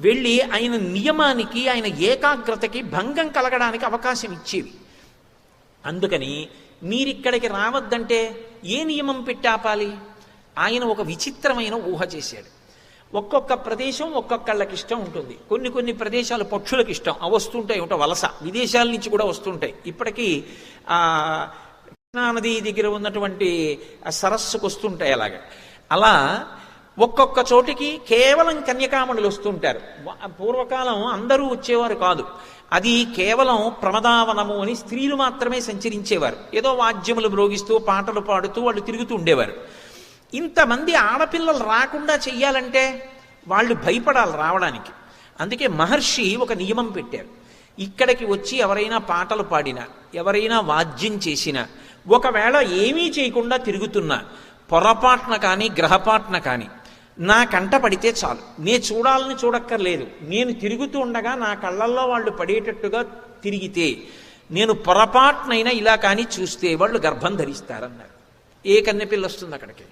వెళ్ళి ఆయన నియమానికి, ఆయన ఏకాగ్రతకి భంగం కలగడానికి అవకాశం ఇచ్చేవి. అందుకని మీరిక్కడికి రావద్దంటే ఏ నియమం పెట్టి ఆపాలి? ఆయన ఒక విచిత్రమైన ఊహ చేశాడు. ఒక్కొక్క ప్రదేశం ఒక్కొక్కళ్ళకి ఇష్టం ఉంటుంది. కొన్ని ప్రదేశాలు పక్షులకు ఇష్టం, అవి వస్తుంటాయి. వలస విదేశాల నుంచి కూడా వస్తుంటాయి. ఇప్పటికీ కృష్ణానది దగ్గర ఉన్నటువంటి సరస్సుకు వస్తుంటాయి. అలా ఒక్కొక్క చోటికి కేవలం కన్యకామణులు వస్తుంటారు. పూర్వకాలం అందరూ వచ్చేవారు కాదు. అది కేవలం ప్రమదావనము అని స్త్రీలు మాత్రమే సంచరించేవారు. ఏదో వాద్యములు మ్రోగిస్తూ పాటలు పాడుతూ వాళ్ళు తిరుగుతూ ఉండేవారు. ఇంతమంది ఆడపిల్లలు రాకుండా చెయ్యాలంటే వాళ్ళు భయపడాలి రావడానికి. అందుకే మహర్షి ఒక నియమం పెట్టారు. ఇక్కడికి వచ్చి ఎవరైనా పాటలు పాడినా, ఎవరైనా వాద్యం చేసినా, ఒకవేళ ఏమీ చేయకుండా తిరుగుతున్నా, పొరపాటున కానీ గ్రహపాటున కానీ నా కంట పడితే చాలు. నేను చూడాలని చూడక్కర్లేదు. నేను తిరుగుతూ ఉండగా నా కళ్ళల్లో వాళ్ళు పడేటట్టుగా తిరిగితే, నేను పొరపాటునైనా ఇలా కానీ చూస్తే వాళ్ళు గర్భం ధరిస్తారన్నారు. ఏ కన్నెపిల్ల వస్తుంది అక్కడికి?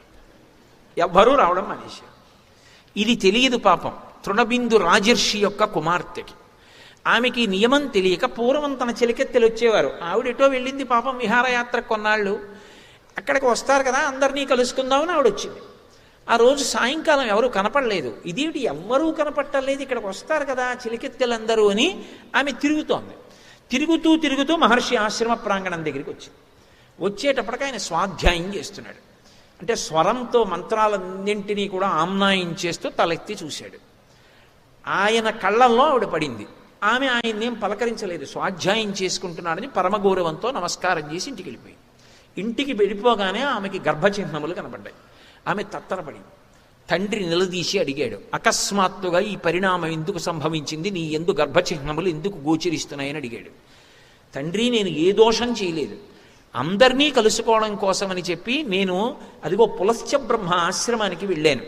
ఎవ్వరూ రావడం మానేశారు. ఇది తెలియదు పాపం తృణబిందు రాజర్షి యొక్క కుమార్తెకి. ఆమెకి నియమం తెలియక పూర్వం తన చెలికెత్తెలు వచ్చేవారు. ఆవిడెటో వెళ్ళింది పాపం విహారయాత్ర కొన్నాళ్ళు. అక్కడికి వస్తారు కదా, అందరినీ కలుసుకుందామని ఆవిడ వచ్చింది. ఆ రోజు సాయంకాలం ఎవరు కనపడలేదు. ఇదేమిటి ఎవ్వరూ కనపట్టలేదు, ఇక్కడికి వస్తారు కదా చిలికెత్తెలందరూ అని ఆమె తిరుగుతోంది. తిరుగుతూ మహర్షి ఆశ్రమ ప్రాంగణం దగ్గరికి వచ్చింది. వచ్చేటప్పటికి ఆయన స్వాధ్యాయం చేస్తున్నాడు. అంటే స్వరంతో మంత్రాలన్నింటినీ కూడా ఆమ్నాయం చేస్తూ తలెత్తి చూశాడు. ఆయన కళ్ళల్లో ఆవిడ పడింది. ఆమె ఆయన్నేం పలకరించలేదు. స్వాధ్యాయం చేసుకుంటున్నాడని పరమగౌరవంతో నమస్కారం చేసి ఇంటికి వెళ్ళిపోయింది. ఇంటికి వెళ్ళిపోగానే ఆమెకి గర్భచిహ్నములు కనబడ్డాయి. ఆమె తత్తరపడింది. తండ్రి నిలదీసి అడిగాడు, అకస్మాత్తుగా ఈ పరిణామం ఎందుకు సంభవించింది? నీ ఎందుకు గర్భచిహ్నములు ఎందుకు గోచరిస్తున్నాయని అడిగాడు. తండ్రి, నేను ఏ దోషం చేయలేదు. అందరినీ కలుసుకోవడం కోసమని చెప్పి నేను అదిగో పులశ్చ బ్రహ్మ ఆశ్రమానికి వెళ్ళాను.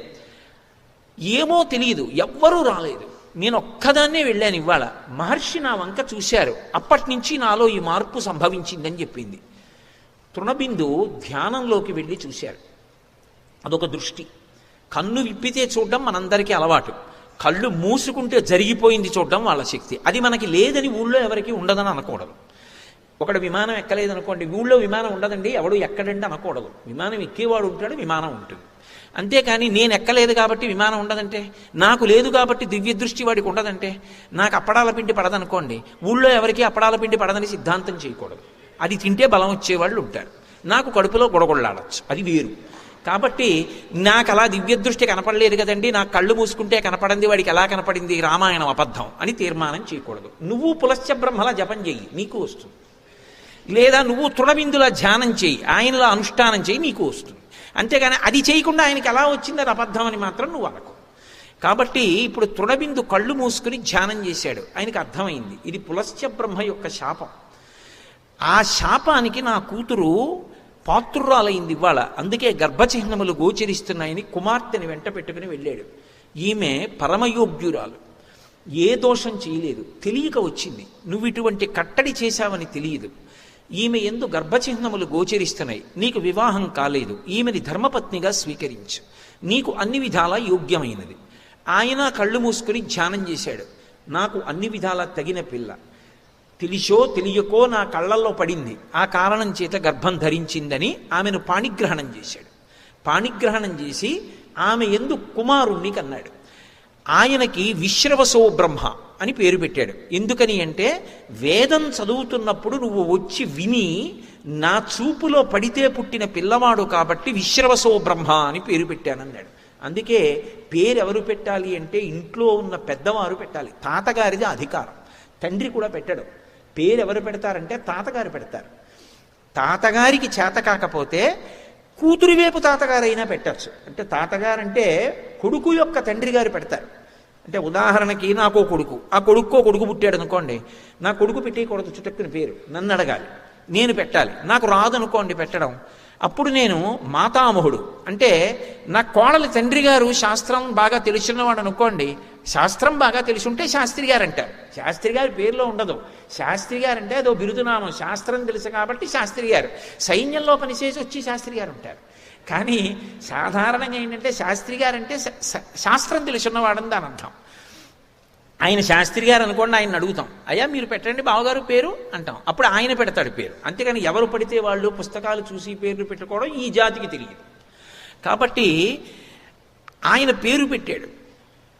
ఏమో తెలియదు, ఎవ్వరూ రాలేదు. నేను ఒక్కదాన్నే వెళ్ళాను. ఇవాళ మహర్షి నా వంక చూశారు. అప్పటి నుంచి నాలో ఈ మార్పు సంభవించిందని చెప్పింది. తృణబిందు ధ్యానంలోకి వెళ్ళి చూశారు. అదొక దృష్టి. కన్ను విప్పితే చూడడం మనందరికీ అలవాటు. కళ్ళు మూసుకుంటే జరిగిపోయింది చూడడం వాళ్ళ శక్తి. అది మనకి లేదని ఊళ్ళో ఎవరికి ఉండదని అనకూడదు. ఒకడు విమానం ఎక్కలేదనుకోండి, ఊళ్ళో విమానం ఉండదండి, ఎవడు ఎక్కడండి అనకూడదు. విమానం ఎక్కేవాడు ఉంటాడు, విమానం ఉంటుంది. అంతేకాని నేను ఎక్కలేదు కాబట్టి విమానం ఉండదంటే, నాకు లేదు కాబట్టి దివ్య దృష్టి వాడికి ఉండదంటే, నాకు అప్పడాల పిండి పడదనుకోండి, ఊళ్ళో ఎవరికి అప్పడాల పిండి పడదని సిద్ధాంతం చేయకూడదు. అది తింటే బలం వచ్చేవాళ్ళు ఉంటారు. నాకు కడుపులో గొడగొళ్ళాడచ్చు, అది వేరు. కాబట్టి నాకు అలా దివ్యదృష్టి కనపడలేదు కదండి, నాకు కళ్ళు మూసుకుంటే కనపడింది, వాడికి ఎలా కనపడింది, రామాయణం అబద్ధం అని తీర్మానం చేయకూడదు. నువ్వు పులశ్చ బ్రహ్మలా జపం చెయ్యి, నీకు వస్తుంది. లేదా నువ్వు తృణబిందులా ధ్యానం చెయ్యి, ఆయనలా అనుష్ఠానం చెయ్యి, నీకు వస్తుంది. అంతేగాని అది చేయకుండా ఆయనకి ఎలా వచ్చింది అది అబద్ధం అని మాత్రం నువ్వు అనకు. కాబట్టి ఇప్పుడు తృణబిందు కళ్ళు మూసుకుని ధ్యానం చేశాడు. ఆయనకి అర్థమైంది ఇది పులశ్చ బ్రహ్మ యొక్క శాపం. ఆ శాపానికి నా కూతురు పాత్రురాలైంది ఇవాళ. అందుకే గర్భచిహ్నములు గోచరిస్తున్నాయని కుమార్తెని వెంట పెట్టుకుని వెళ్ళాడు. ఈమె పరమయోగ్యురాలు, ఏ దోషం చేయలేదు, తెలియక వచ్చింది. నువ్వు ఇటువంటి కట్టడి చేశావని తెలియదు. ఈమె ఎందు గర్భచిహ్నములు గోచరిస్తున్నాయి. నీకు వివాహం కాలేదు, ఈమెని ధర్మపత్నిగా స్వీకరించు, నీకు అన్ని విధాలా యోగ్యమైనది. ఆయన కళ్ళు మూసుకుని ధ్యానం చేశాడు. నాకు అన్ని విధాలా తగిన పిల్ల, తెలిసో తెలియకో నా కళ్ళల్లో పడింది, ఆ కారణం చేత గర్భం ధరించిందని ఆమెను పాణిగ్రహణం చేశాడు. పాణిగ్రహణం చేసి ఆమె ఎందు కుమారుణ్ణి కన్నాడు. ఆయనకి విశ్రవసో బ్రహ్మ అని పేరు పెట్టాడు. ఎందుకని అంటే వేదం చదువుతున్నప్పుడు నువ్వు వచ్చి విని నా చూపులో పడితే పుట్టిన పిల్లవాడు కాబట్టి విశ్రవసో బ్రహ్మ అని పేరు పెట్టానన్నాడు. అందుకే పేరు ఎవరు పెట్టాలి అంటే ఇంట్లో ఉన్న పెద్దవారు పెట్టాలి. తాతగారిది అధికారం, తండ్రి కూడా పెట్టడు. పేరు ఎవరు పెడతారంటే తాతగారు పెడతారు. తాతగారికి చేత కాకపోతే కూతురి వైపు తాతగారైనా పెట్టచ్చు. అంటే తాతగారంటే కొడుకు యొక్క తండ్రి గారు పెడతారు. అంటే ఉదాహరణకి నాకో కొడుకు, ఆ కొడుక్కో కొడుకు పుట్టాడు అనుకోండి, నా కొడుకు పెట్టేయకూడదు చుట్టక్కుని పేరు, నన్ను అడగాలి, నేను పెట్టాలి. నాకు రాదు అనుకోండి పెట్టడం, అప్పుడు నేను మాతామహుడు అంటే నా కోడలి తండ్రి గారు శాస్త్రం బాగా తెలిసినవాడు అనుకోండి, శాస్త్రం బాగా తెలిసి ఉంటే శాస్త్రి గారు అంటారు. శాస్త్రి గారి పేరులో ఉండదు. శాస్త్రి గారు అంటే అదో బిరుదునామం. శాస్త్రం తెలుసు కాబట్టి శాస్త్రి గారు. సైన్యంలో పనిచేసి వచ్చి శాస్త్రి గారు ఉంటారు. కానీ సాధారణంగా ఏంటంటే శాస్త్రి గారు అంటే శాస్త్రం తెలుసున్నవాడని దాని అర్థం. ఆయన శాస్త్రి గారు అనుకోండి, ఆయన అడుగుతాం, అయ్యా మీరు పెట్టండి బావగారు పేరు అంటాం. అప్పుడు ఆయన పెడతాడు పేరు. అంతేకాని ఎవరు పడితే వాళ్ళు పుస్తకాలు చూసి పేర్లు పెట్టుకోవడం ఈ జాతికి తెలియదు. కాబట్టి ఆయన పేరు పెట్టాడు.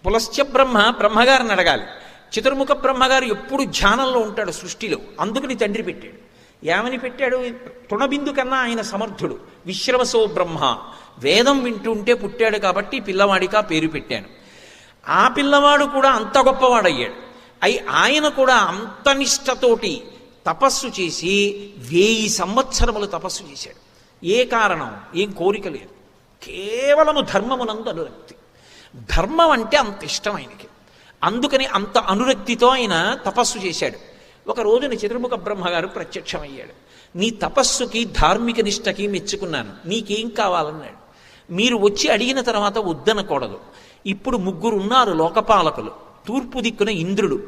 పులశ్చ బ్రహ్మ, బ్రహ్మగారిని అడగాలి. చతుర్ముఖ బ్రహ్మగారు ఎప్పుడు ధ్యానంలో ఉంటాడు సృష్టిలో, అందుకని తండ్రి పెట్టాడు. ఏమని పెట్టాడు? తృణబిందు కన్నా ఆయన సమర్థుడు. విశ్రవసో బ్రహ్మ, వేదం వింటుంటే పుట్టాడు కాబట్టి పిల్లవాడికి ఆ పేరు పెట్టాను. ఆ పిల్లవాడు కూడా అంత గొప్పవాడయ్యాడు. ఆయన కూడా అంత నిష్టతోటి తపస్సు చేసి 1000 సంవత్సరములు తపస్సు చేశాడు. ఏ కారణం, ఏం కోరిక లేదు, కేవలము ధర్మమునందు అనురక్తి. ధర్మం అంటే అంత ఇష్టం ఆయనకి. అందుకని అంత అనురక్తితో ఆయన తపస్సు చేశాడు. ఒక రోజున చతుర్ముఖ బ్రహ్మగారు ప్రత్యక్షమయ్యాడు. నీ తపస్సుకి ధార్మిక నిష్టకి మెచ్చుకున్నాను, నీకేం కావాలన్నాడు. మీరు వచ్చి అడిగిన తర్వాత వద్దనకూడదు. ఇప్పుడు 3 ఉన్నారు లోకపాలకులు. తూర్పు దిక్కున ఇంద్రుడు,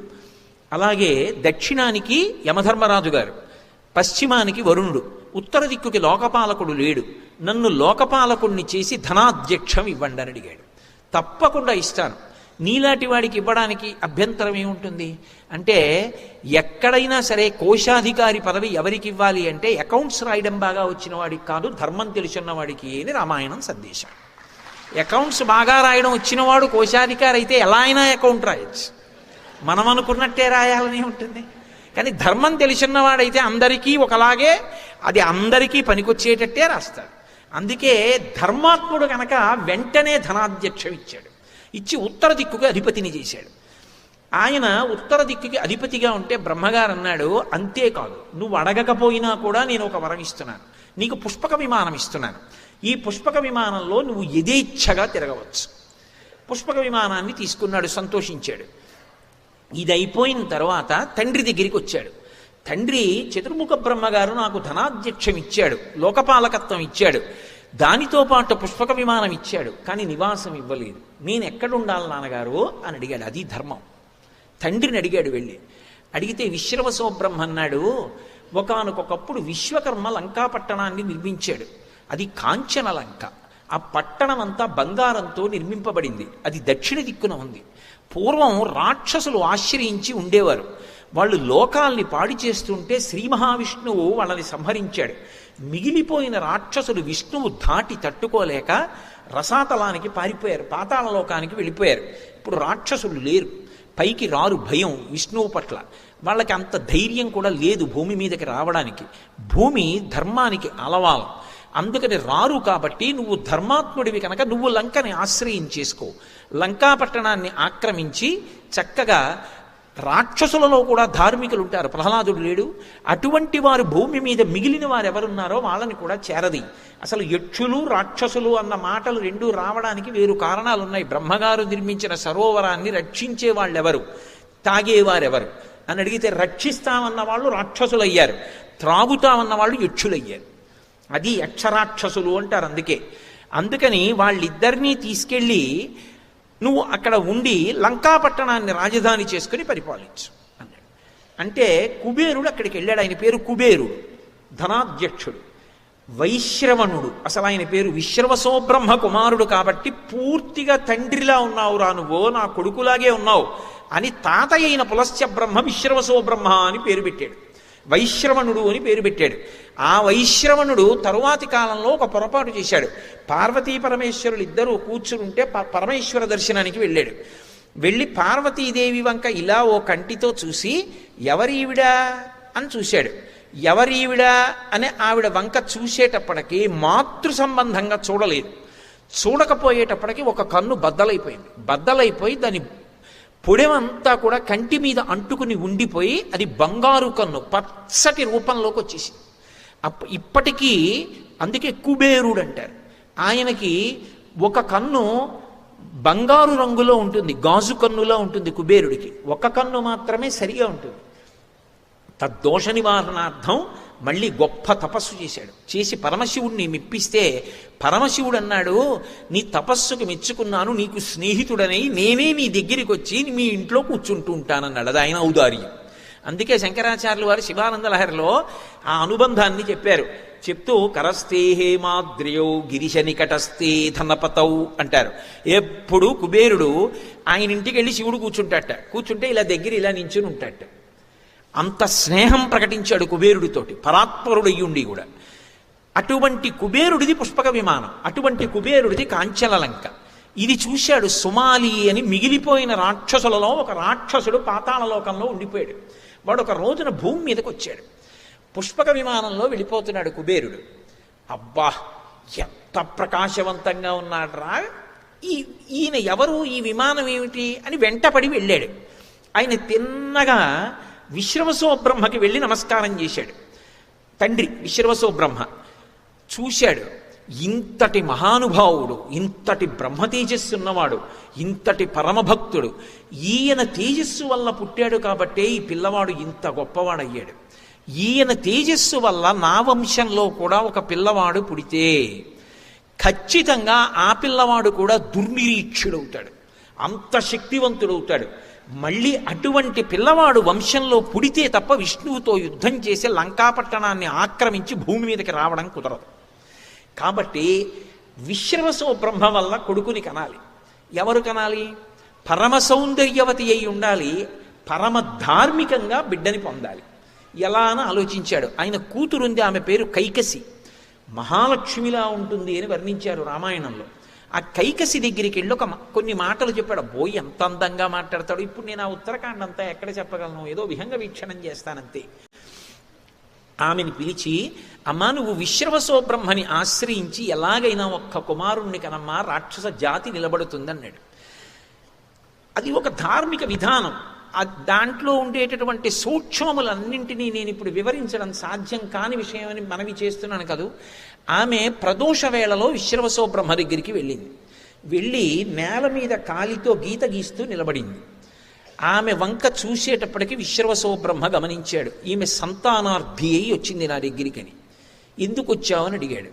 అలాగే దక్షిణానికి యమధర్మరాజు గారు, పశ్చిమానికి వరుణుడు, ఉత్తర దిక్కుకి లోకపాలకుడు లేడు. నన్ను లోకపాలకుడిని చేసి ధనాధ్యక్షం ఇవ్వండి అని అడిగాడు. తప్పకుండా ఇస్తాను. నీలాంటి వాడికి ఇవ్వడానికి అభ్యంతరం ఏముంటుంది అంటే, ఎక్కడైనా సరే కోశాధికారి పదవి ఎవరికి ఇవ్వాలి అంటే అకౌంట్స్ రాయడం బాగా వచ్చిన వాడికి కాదు, ధర్మం తెలుసున్న వాడికి అని రామాయణం సందేశం. అకౌంట్స్ బాగా రాయడం వచ్చినవాడు కోశాధికారి అయితే ఎలా అయినా అకౌంట్ రాయొచ్చు, మనం అనుకున్నట్టే రాయాలని ఉంటుంది. కానీ ధర్మం తెలిసినవాడైతే అందరికీ ఒకలాగే, అది అందరికీ పనికొచ్చేటట్టే రాస్తాడు. అందుకే ధర్మాత్ముడు కనుక వెంటనే ధనాధ్యక్షం ఇచ్చాడు. ఇచ్చి ఉత్తర దిక్కుకి అధిపతిని చేశాడు. ఆయన ఉత్తర దిక్కుకి అధిపతిగా ఉంటే బ్రహ్మగారు అన్నాడు, అంతేకాదు నువ్వు అడగకపోయినా కూడా నేను ఒక వరం ఇస్తున్నాను, నీకు పుష్పక విమానం ఇస్తున్నాను. ఈ పుష్పక విమానంలో నువ్వు యథేచ్ఛగా తిరగవచ్చు. పుష్పక విమానాన్ని తీసుకున్నాడు, సంతోషించాడు. ఇది అయిపోయిన తర్వాత తండ్రి దగ్గరికి వచ్చాడు. తండ్రి చతుర్ముఖ బ్రహ్మగారు నాకు ధనాధ్యక్షం ఇచ్చాడు, లోకపాలకత్వం ఇచ్చాడు, దానితో పాటు పుష్పక విమానం ఇచ్చాడు, కానీ నివాసం ఇవ్వలేదు. నేను ఎక్కడుండాలి నాన్నగారు అని అడిగాడు. అది ధర్మం. తండ్రిని అడిగాడు. వెళ్ళి అడిగితే విశ్రవసో బ్రహ్మ అన్నాడు, ఒకానొకప్పుడు విశ్వకర్మ లంకా పట్టణాన్ని నిర్మించాడు. అది కాంచన లంక. ఆ పట్టణం అంతా బంగారంతో నిర్మింపబడింది. అది దక్షిణ దిక్కున ఉంది. పూర్వం రాక్షసులు ఆశ్రయించి ఉండేవారు. వాళ్ళు లోకాల్ని పాడి చేస్తుంటే శ్రీ మహావిష్ణువు వాళ్ళని సంహరించాడు. మిగిలిపోయిన రాక్షసులు విష్ణువు దాటి తట్టుకోలేక రసాతలానికి పారిపోయారు, పాతాళలోకానికి వెళ్ళిపోయారు. ఇప్పుడు రాక్షసులు లేరు, పైకి రారు, భయం విష్ణువు పట్ల. వాళ్ళకి అంత ధైర్యం కూడా లేదు భూమి మీదకి రావడానికి. భూమి ధర్మానికి అలవాలం, అందుకని రారు. కాబట్టి నువ్వు ధర్మాత్ముడివి కనుక నువ్వు లంకని ఆశ్రయించేసుకో. లంకా పట్టణాన్ని ఆక్రమించి చక్కగా, రాక్షసులలో కూడా ధార్మికులు ఉంటారు, ప్రహ్లాదుడు లేడు, అటువంటి వారు భూమి మీద మిగిలిన వారు ఎవరున్నారో వాళ్ళని కూడా చేరది. అసలు యక్షులు రాక్షసులు అన్న మాటలు రెండూ రావడానికి వేరు కారణాలు ఉన్నాయి. బ్రహ్మగారు నిర్మించిన సరోవరాన్ని రక్షించే వాళ్ళెవరు, తాగేవారెవరు అని అడిగితే రక్షిస్తామన్న వాళ్ళు రాక్షసులయ్యారు, త్రాగుతామన్న వాళ్ళు యక్షులయ్యారు. అది యక్షరాక్షసులు అంటారు. అందుకని వాళ్ళిద్దరినీ తీసుకెళ్ళి నువ్వు అక్కడ ఉండి లంకా పట్టణాన్ని రాజధాని చేసుకుని పరిపాలించు అన్నాడు. అంటే కుబేరుడు అక్కడికి వెళ్ళాడు. ఆయన పేరు కుబేరుడు, ధనాధ్యక్షుడు. వైశ్రవణుడు అసలు ఆయన పేరు. విశ్రవసో బ్రహ్మ కుమారుడు కాబట్టి పూర్తిగా తండ్రిలా ఉన్నావు రా నువ్వు, నా కొడుకులాగే ఉన్నావు అని తాతయ్య అయిన పులశ్చ బ్రహ్మ విశ్రవసో బ్రహ్మ అని పేరు పెట్టాడు. వైశ్రవణుడు అని పేరు పెట్టాడు. ఆ వైశ్రవణుడు తరువాతి కాలంలో ఒక పొరపాటు చేశాడు. పార్వతీ పరమేశ్వరులు ఇద్దరూ కూర్చుంటే పరమేశ్వర దర్శనానికి వెళ్ళాడు. వెళ్ళి పార్వతీదేవి వంక ఇలా ఓ కంటితో చూసి ఎవరీవిడా అని చూశాడు. ఎవరీవిడా అని ఆవిడ వంక చూసేటప్పటికి మాతృ సంబంధంగా చూడలేదు. చూడకపోయేటప్పటికి ఒక కన్ను బద్దలైపోయింది. బద్దలైపోయి దాని పొడవంతా కూడా కంటి మీద అంటుకుని ఉండిపోయి అది బంగారు కన్ను పచ్చటి రూపంలోకి వచ్చేసింది. ఇప్పటికీ అందుకే కుబేరుడు అంటారు. ఆయనకి ఒక కన్ను బంగారు రంగులో ఉంటుంది, గాజు కన్నులో ఉంటుంది. కుబేరుడికి ఒక కన్ను మాత్రమే సరిగా ఉంటుంది. తద్దోష నివారణార్థం మళ్ళీ గొప్ప తపస్సు చేశాడు. చేసి పరమశివుడిని మెప్పిస్తే పరమశివుడు అన్నాడు, నీ తపస్సుకు మెచ్చుకున్నాను, నీకు స్నేహితుడనై నేనే నీ దగ్గరికి వచ్చి మీ ఇంట్లో కూర్చుంటూ ఉంటానన్నాడు. అది ఆయన ఔదార్యం. అందుకే శంకరాచార్యులు వారు శివానంద లహరిలో ఆ అనుబంధాన్ని చెప్పారు. చెప్తూ కరస్తే హేమాద్రియౌ గిరిశ నికటస్తే ధనపతౌ అంటారు. ఎప్పుడు కుబేరుడు ఆయన ఇంటికి వెళ్ళి శివుడు కూర్చుంటే ఇలా దగ్గర ఇలా నించుని ఉంటాట. అంత స్నేహం ప్రకటించాడు కుబేరుడితోటి, పరాత్పరుడయ్యుండి కూడా. అటువంటి కుబేరుడిది పుష్పక విమానం, అటువంటి కుబేరుడిది కాంచలలంక. ఇది చూశాడు సుమాలి అని మిగిలిపోయిన రాక్షసులలో ఒక రాక్షసుడు పాతాళలోకంలో ఉండిపోయాడు. వాడు ఒక రోజున భూమి మీదకి వచ్చాడు. పుష్పక విమానంలో వెళ్ళిపోతున్నాడు కుబేరుడు. అబ్బా ఎంత ప్రకాశవంతంగా ఉన్నాడ్రా, ఈయన ఎవరు, ఈ విమానం ఏమిటి అని వెంటపడి వెళ్ళాడు. ఆయన తిన్నగా విశ్రవసో బ్రహ్మకి వెళ్ళి నమస్కారం చేశాడు. తండ్రి విశ్రవసో బ్రహ్మ చూశాడు, ఇంతటి మహానుభావుడు, ఇంతటి బ్రహ్మ తేజస్సు ఉన్నవాడు, ఇంతటి పరమభక్తుడు, ఈయన తేజస్సు వల్ల పుట్టాడు కాబట్టే ఈ పిల్లవాడు ఇంత గొప్పవాడయ్యాడు. ఈయన తేజస్సు వల్ల నా వంశంలో కూడా ఒక పిల్లవాడు పుడితే ఖచ్చితంగా ఆ పిల్లవాడు కూడా దుర్నిరీక్షుడవుతాడు, అంత శక్తివంతుడవుతాడు. మళ్ళీ అటువంటి పిల్లవాడు వంశంలో పుడితే తప్ప విష్ణువుతో యుద్ధం చేసి లంకాపట్టణాన్ని ఆక్రమించి భూమి మీదకి రావడం కుదరదు. కాబట్టి విశ్రవసో బ్రహ్మ వల్ల కొడుకుని కనాలి. ఎవరు కనాలి? పరమ సౌందర్యవతి అయి ఉండాలి, పరమ ధార్మికంగా బిడ్డని పొందాలి. ఎలా అని ఆలోచించాడు. ఆయన కూతురుంది, ఆమె పేరు కైకసి, మహాలక్ష్మిలా ఉంటుంది అని వర్ణించారు రామాయణంలో. ఆ కైకసి దగ్గరికి వెళ్ళి కొన్ని మాటలు చెప్పాడు. బోయ్ ఎంత అందంగా మాట్లాడతాడు. ఇప్పుడు నేను ఆ ఉత్తరాఖండ్ అంతా ఎక్కడ చెప్పగలను, ఏదో విహంగ వీక్షణం చేస్తానంతే. ఆమెను పిలిచి, అమ్మా నువ్వు విశ్రవసో బ్రహ్మని ఆశ్రయించి ఎలాగైనా ఒక్క కుమారుణ్ణి కనమ్మా, రాక్షస జాతి నిలబడుతుందన్నాడు. అది ఒక ధార్మిక విధానం. దాంట్లో ఉండేటటువంటి సూక్ష్మములన్నింటినీ నేను ఇప్పుడు వివరించడం సాధ్యం కాని విషయమని మనవి చేస్తున్నాను కదూ. ఆమె ప్రదోష వేళలో విశ్రవసో బ్రహ్మ దగ్గరికి వెళ్ళింది. వెళ్ళి నేల మీద కాలితో గీత గీస్తూ నిలబడింది. ఆమె వంక చూసేటప్పటికి విశ్రవసో బ్రహ్మ గమనించాడు, ఈమె సంతానార్థి అయి వచ్చింది నా దగ్గరికని. ఎందుకు వచ్చావని అడిగాడు.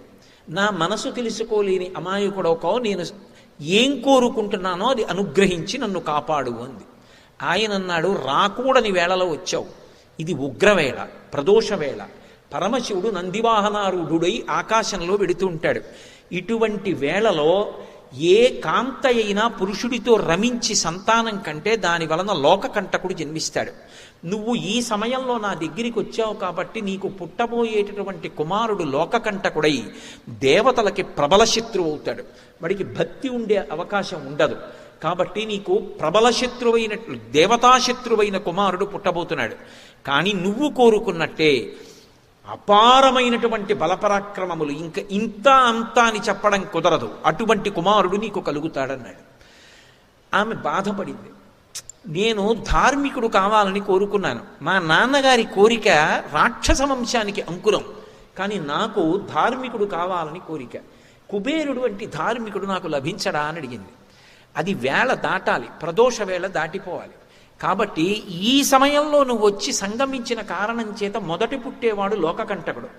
నా మనసు తెలుసుకోలేని అమాయకుడవుకో, నేను ఏం కోరుకుంటున్నానో అది అనుగ్రహించి నన్ను కాపాడు అంది. ఆయన అన్నాడు, రాకూడని వేళలో వచ్చావు, ఇది ఉగ్రవేళ, ప్రదోష వేళ. పరమశివుడు నందివాహనారూఢుడై ఆకాశంలో వెడుతూ ఉంటాడు. ఇటువంటి వేళలో ఏ కాంత అయినా పురుషుడితో రమించి సంతానం కంటే దాని వలన లోకకంటకుడు జన్మిస్తాడు. నువ్వు ఈ సమయంలో నా దగ్గరికి వచ్చావు కాబట్టి నీకు పుట్టబోయేటటువంటి కుమారుడు లోకకంటకుడై దేవతలకి ప్రబల శత్రువు అవుతాడు. వాడికి భక్తి ఉండే అవకాశం ఉండదు. కాబట్టి నీకు ప్రబల శత్రువైనట్లు దేవతాశత్రువైన కుమారుడు పుట్టబోతున్నాడు. కానీ నువ్వు కోరుకున్నట్టే అపారమైనటువంటి బలపరాక్రమములు, ఇంకా ఇంత అంతా అని చెప్పడం కుదరదు, అటువంటి కుమారుడు నీకు కలుగుతాడన్నాడు. ఆమె బాధపడింది. నేను ధార్మికుడు కావాలని కోరుకున్నాను. మా నాన్నగారి కోరిక రాక్షస వంశానికి అంకురం, కానీ నాకు ధార్మికుడు కావాలని కోరిక. కుబేరుడు వంటి ధార్మికుడు నాకు లభించడా అని అడిగింది. అది వేళ దాటాలి, ప్రదోష వేళ దాటిపోవాలి. కాబట్టి ఈ సమయంలో నువ్వు వచ్చి సంగమించిన కారణం చేత మొదటి పుట్టేవాడు లోకకంటకుడు,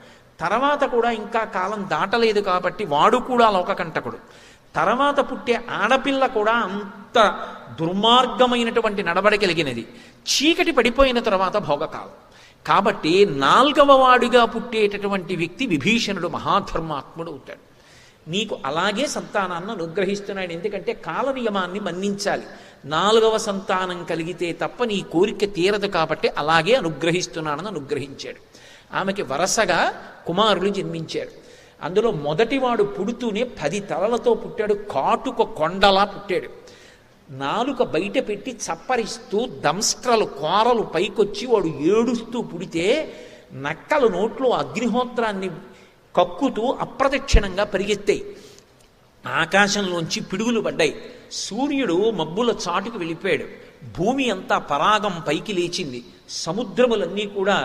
తర్వాత కూడా ఇంకా కాలం దాటలేదు కాబట్టి వాడు కూడా లోకకంటకుడు, తర్వాత పుట్టే ఆడపిల్ల కూడా అంత దుర్మార్గమైనటువంటి నడవడి కలిగినది, చీకటి పడిపోయిన తర్వాత భోగకాలం. కాబట్టి 4వ వాడుగా పుట్టేటటువంటి వ్యక్తి విభీషణుడు మహాధర్మాత్ముడు అవుతాడు. నీకు అలాగే సంతానాన్ని అనుగ్రహిస్తున్నాడు. ఎందుకంటే కాల నియమాన్ని మన్నించాలి. 4వ సంతానం కలిగితే తప్ప నీ కోరిక తీరదు కాబట్టి అలాగే అనుగ్రహిస్తున్నానని అనుగ్రహించాడు. ఆమెకి వరసగా కుమారులు జన్మించారు. అందులో మొదటివాడు పుడుతూనే 10 తలలతో పుట్టాడు, కాటుక కొండలా పుట్టాడు. నాలుక బయట పెట్టి చప్పరిస్తూ దంస్ట్రలు కోరలు పైకొచ్చి వాడు ఏడుస్తూ పుడితే నక్కలు నోట్లో అగ్నిహోత్రాన్ని కక్కుతూ అప్రదక్షిణంగా పరిగెత్తాయి. ఆకాశంలోంచి పిడుగులు పడ్డాయి. సూర్యుడు మబ్బుల చాటుకు వెళ్ళిపోయాడు. భూమి అంతా పరాగం పైకి లేచింది. సముద్రములన్నీ కూడా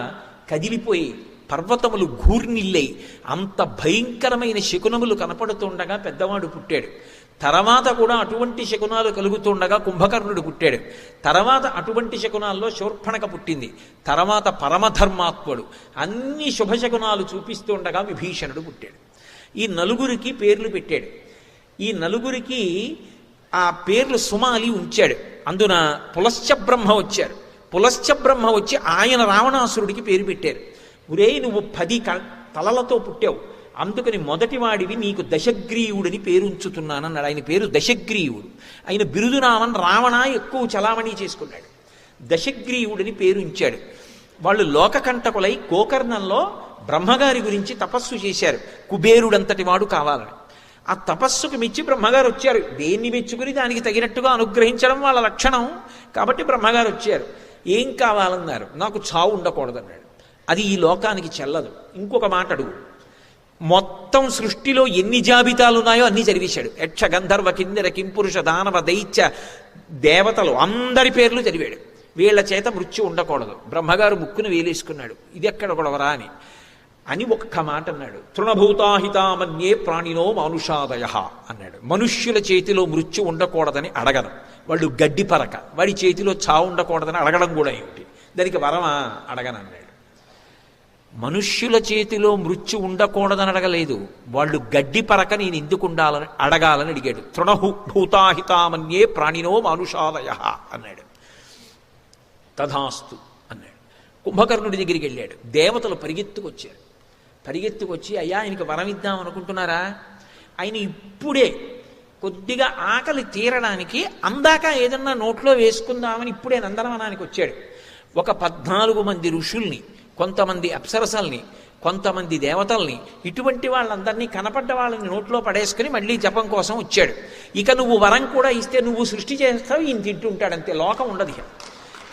కదిలిపోయి పర్వతములు ఘూర్నిల్లై అంత భయంకరమైన శకునములు కనపడుతుండగా పెద్దవాడు పుట్టాడు. తర్వాత కూడా అటువంటి శకునాలు కలుగుతుండగా కుంభకర్ణుడు పుట్టాడు. తర్వాత అటువంటి శకునాల్లో శూర్పణక పుట్టింది. తర్వాత పరమధర్మాత్ముడు అన్ని శుభశకునాలు చూపిస్తుండగా విభీషణుడు పుట్టాడు. ఈ నలుగురికి పేర్లు పెట్టాడు. ఈ నలుగురికి ఆ పేర్లు సుమాలి ఉంచాడు. అందున పులశ్చ బ్రహ్మ వచ్చారు. పులశ్చ బ్రహ్మ వచ్చి ఆయన రావణాసురుడికి పేరు పెట్టారు. ఒరే నువ్వు 10 తలలతో పుట్టావు, అందుకని మొదటివాడివి నీకు దశగ్రీవుడని పేరు ఉంచుతున్నానన్నాడు. ఆయన పేరు దశగ్రీవుడు. ఆయన బిరుదునామన్ రావణ ఎక్కువ చలామణి చేసుకున్నాడు. దశగ్రీవుడని పేరు ఉంచాడు. వాళ్ళు లోకకంటకులై గోకర్ణంలో బ్రహ్మగారి గురించి తపస్సు చేశారు. కుబేరుడంతటి వాడు కావాలని. ఆ తపస్సుకు మెచ్చి బ్రహ్మగారు వచ్చారు. దేన్ని మెచ్చుకుని దానికి తగినట్టుగా అనుగ్రహించడం వాళ్ళ లక్షణం. కాబట్టి బ్రహ్మగారు వచ్చారు. ఏం కావాలన్నారు? నాకు చావు ఉండకూడదన్నాడు. అది ఈ లోకానికి చెల్లదు. ఇంకొక మాట అడుగు. మొత్తం సృష్టిలో ఎన్ని జాబితాలు ఉన్నాయో అన్నీ చదివేశాడు. యక్ష గంధర్వ కిన్నెర కింపురుష దానవ దైత్య దేవతలు అందరి పేర్లు చదివాడు. వీళ్ల చేత మృత్యు ఉండకూడదు. బ్రహ్మగారు ముక్కును వేలేసుకున్నాడు. ఇది ఎక్కడ గొడవరా అని ఒక్క మాట అన్నాడు. తృణభూతాహితామన్యే ప్రాణినో మానుషాదయ అన్నాడు. మనుష్యుల చేతిలో మృత్యు ఉండకూడదని అడగను. వాళ్ళు గడ్డి పరక. వాడి చేతిలో చావు ఉండకూడదని అడగడం కూడా ఏమిటి? దానికి వరమా? అడగనన్నాడు. మనుష్యుల చేతిలో మృత్యు ఉండకూడదని అడగలేదు. వాళ్ళు గడ్డి పరక నేను ఎందుకు ఉండాలని అడగాలని అడిగాడు. తృణభూతాహితామన్యే ప్రాణినో మానుషాదయ అన్నాడు. తథాస్తు అన్నాడు. కుంభకర్ణుడి దగ్గరికి వెళ్ళాడు. దేవతలు పరిగెత్తుకొచ్చి అయ్యా ఆయనకి వరం ఇద్దాం అనుకుంటున్నారా? ఆయన ఇప్పుడే కొద్దిగా ఆకలి తీరడానికి అందాక ఏదన్నా నోట్లో వేసుకుందామని ఇప్పుడే నందనవనానికి వచ్చాడు. ఒక 14 మంది ఋషుల్ని, కొంతమంది అప్సరసల్ని, కొంతమంది దేవతల్ని, ఇటువంటి వాళ్ళందరినీ కనపడ్డ వాళ్ళని నోట్లో పడేసుకుని మళ్ళీ జపం కోసం వచ్చాడు. ఇక నువ్వు వరం కూడా ఇస్తే నువ్వు సృష్టి చేస్తావు, ఈయన తింటుంటాడు అంతే. లోకం ఉండదు.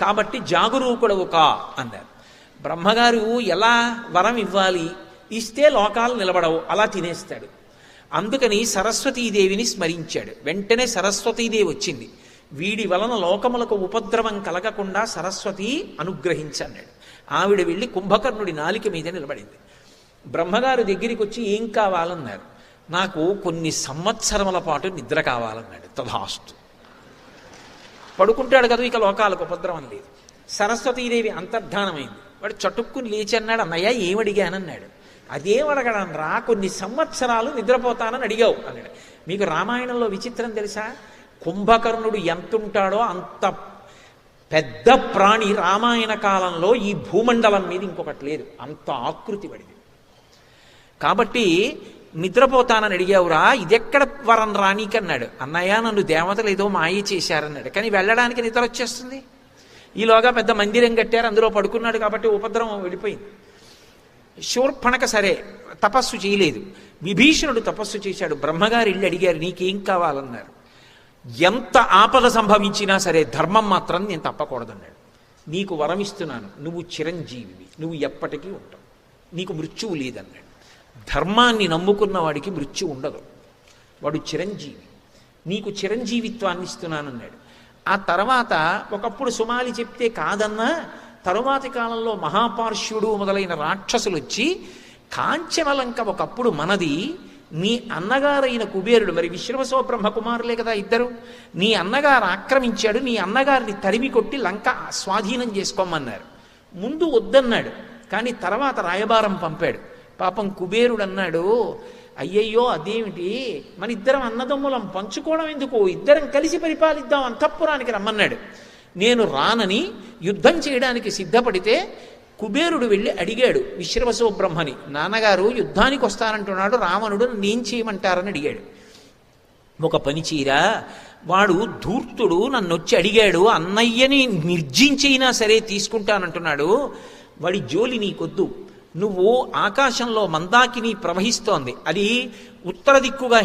కాబట్టి జాగరూకుడవు కా అన్నారు. బ్రహ్మగారు ఎలా వరం ఇవ్వాలి? ఇస్తే లోకాలు నిలబడవు, అలా తినేస్తాడు. అందుకని సరస్వతీదేవిని స్మరించాడు. వెంటనే సరస్వతీదేవి వచ్చింది. వీడి వలన లోకములకు ఉపద్రవం కలగకుండా సరస్వతి అనుగ్రహించన్నాడు. ఆవిడ వెళ్ళి కుంభకర్ణుడి నాలిక మీద నిలబడింది. బ్రహ్మగారు దగ్గరికి వచ్చి ఏం కావాలన్నారు? నాకు కొన్ని సంవత్సరముల పాటు నిద్ర కావాలన్నాడు. తథాస్తు. పడుకుంటాడు కదా, ఇక లోకాలకు ఉపద్రవం లేదు. సరస్వతీదేవి అంతర్ధానమైంది. వాడు చటుక్కుని లేచి అన్నాడు, అన్నయ్య ఏమడిగానన్నాడు. అదేం అడగడం రా, కొన్ని సంవత్సరాలు నిద్రపోతానని అడిగావు అన్నాడు. మీకు రామాయణంలో విచిత్రం తెలుసా? కుంభకర్ణుడు ఎంతుంటాడో అంత పెద్ద ప్రాణి రామాయణ కాలంలో ఈ భూమండలం మీద ఇంకొకటి లేదు. అంత ఆకృతి పడింది. కాబట్టి నిద్రపోతానని అడిగావురా, ఇదెక్కడ వరం రానీకన్నాడు. అన్నయ్య నన్ను దేవతలు ఏదో మాయ చేశారన్నాడు. కానీ వెళ్ళడానికి నిద్ర వచ్చేస్తుంది. ఈలోగా పెద్ద మందిరం కట్టారు, అందులో పడుకున్నాడు. కాబట్టి ఉపద్రవం వెళ్ళిపోయింది. శూర్పణక సరే తపస్సు చేయలేదు. విభీషణుడు తపస్సు చేశాడు. బ్రహ్మగారు ఇల్లు అడిగారు, నీకేం కావాలన్నారు. ఎంత ఆపద సంభవించినా సరే ధర్మం మాత్రం నేను తప్పకూడదన్నాడు. నీకు వరం ఇస్తున్నాను, నువ్వు చిరంజీవివి, నువ్వు ఎప్పటికీ ఉంటావు, నీకు మృత్యువు లేదన్నాడు. ధర్మాన్ని నమ్ముకున్న వాడికి మృత్యు ఉండదు, వాడు చిరంజీవి. నీకు చిరంజీవిత్వాన్ని ఇస్తున్నానన్నాడు. ఆ తర్వాత ఒకప్పుడు సుమాలి చెప్తే కాదన్నా, తరువాతి కాలంలో మహాపార్శ్వుడు మొదలైన రాక్షసులు వచ్చి కాంచనలంక ఒకప్పుడు మనది, నీ అన్నగారైన కుబేరుడు, మరి విశ్రవసో బ్రహ్మ కుమారులే కదా ఇద్దరు, నీ అన్నగారు ఆక్రమించాడు, నీ అన్నగారిని తరిమి కొట్టి లంక స్వాధీనం చేసుకోమన్నారు. ముందు వద్దన్నాడు, కానీ తర్వాత రాయబారం పంపాడు. పాపం కుబేరుడు అన్నాడు, అయ్యయ్యో అదేమిటి, మన ఇద్దరం అన్నదమ్ములం, పంచుకోవడం ఎందుకు, ఇద్దరం కలిసి పరిపాలిద్దాం, అంతఃపురానికి రమ్మన్నాడు. నేను రానని యుద్ధం చేయడానికి సిద్ధపడితే కుబేరుడు వెళ్ళి అడిగాడు విశ్రవసో బ్రహ్మని, నాన్నగారు యుద్ధానికి వస్తానంటున్నాడు రావణుడు, నేను చేయమంటారని అడిగాడు. ఒక పని చీరా, వాడు ధూర్తుడు, నన్ను వచ్చి అడిగాడు, అన్నయ్యని నిర్జించైనా సరే తీసుకుంటానంటున్నాడు, వాడి జోలి నీకొద్దు. నువ్వు ఆకాశంలో మందాకిని ప్రవహిస్తోంది, అది ఉత్తర దిక్కుగా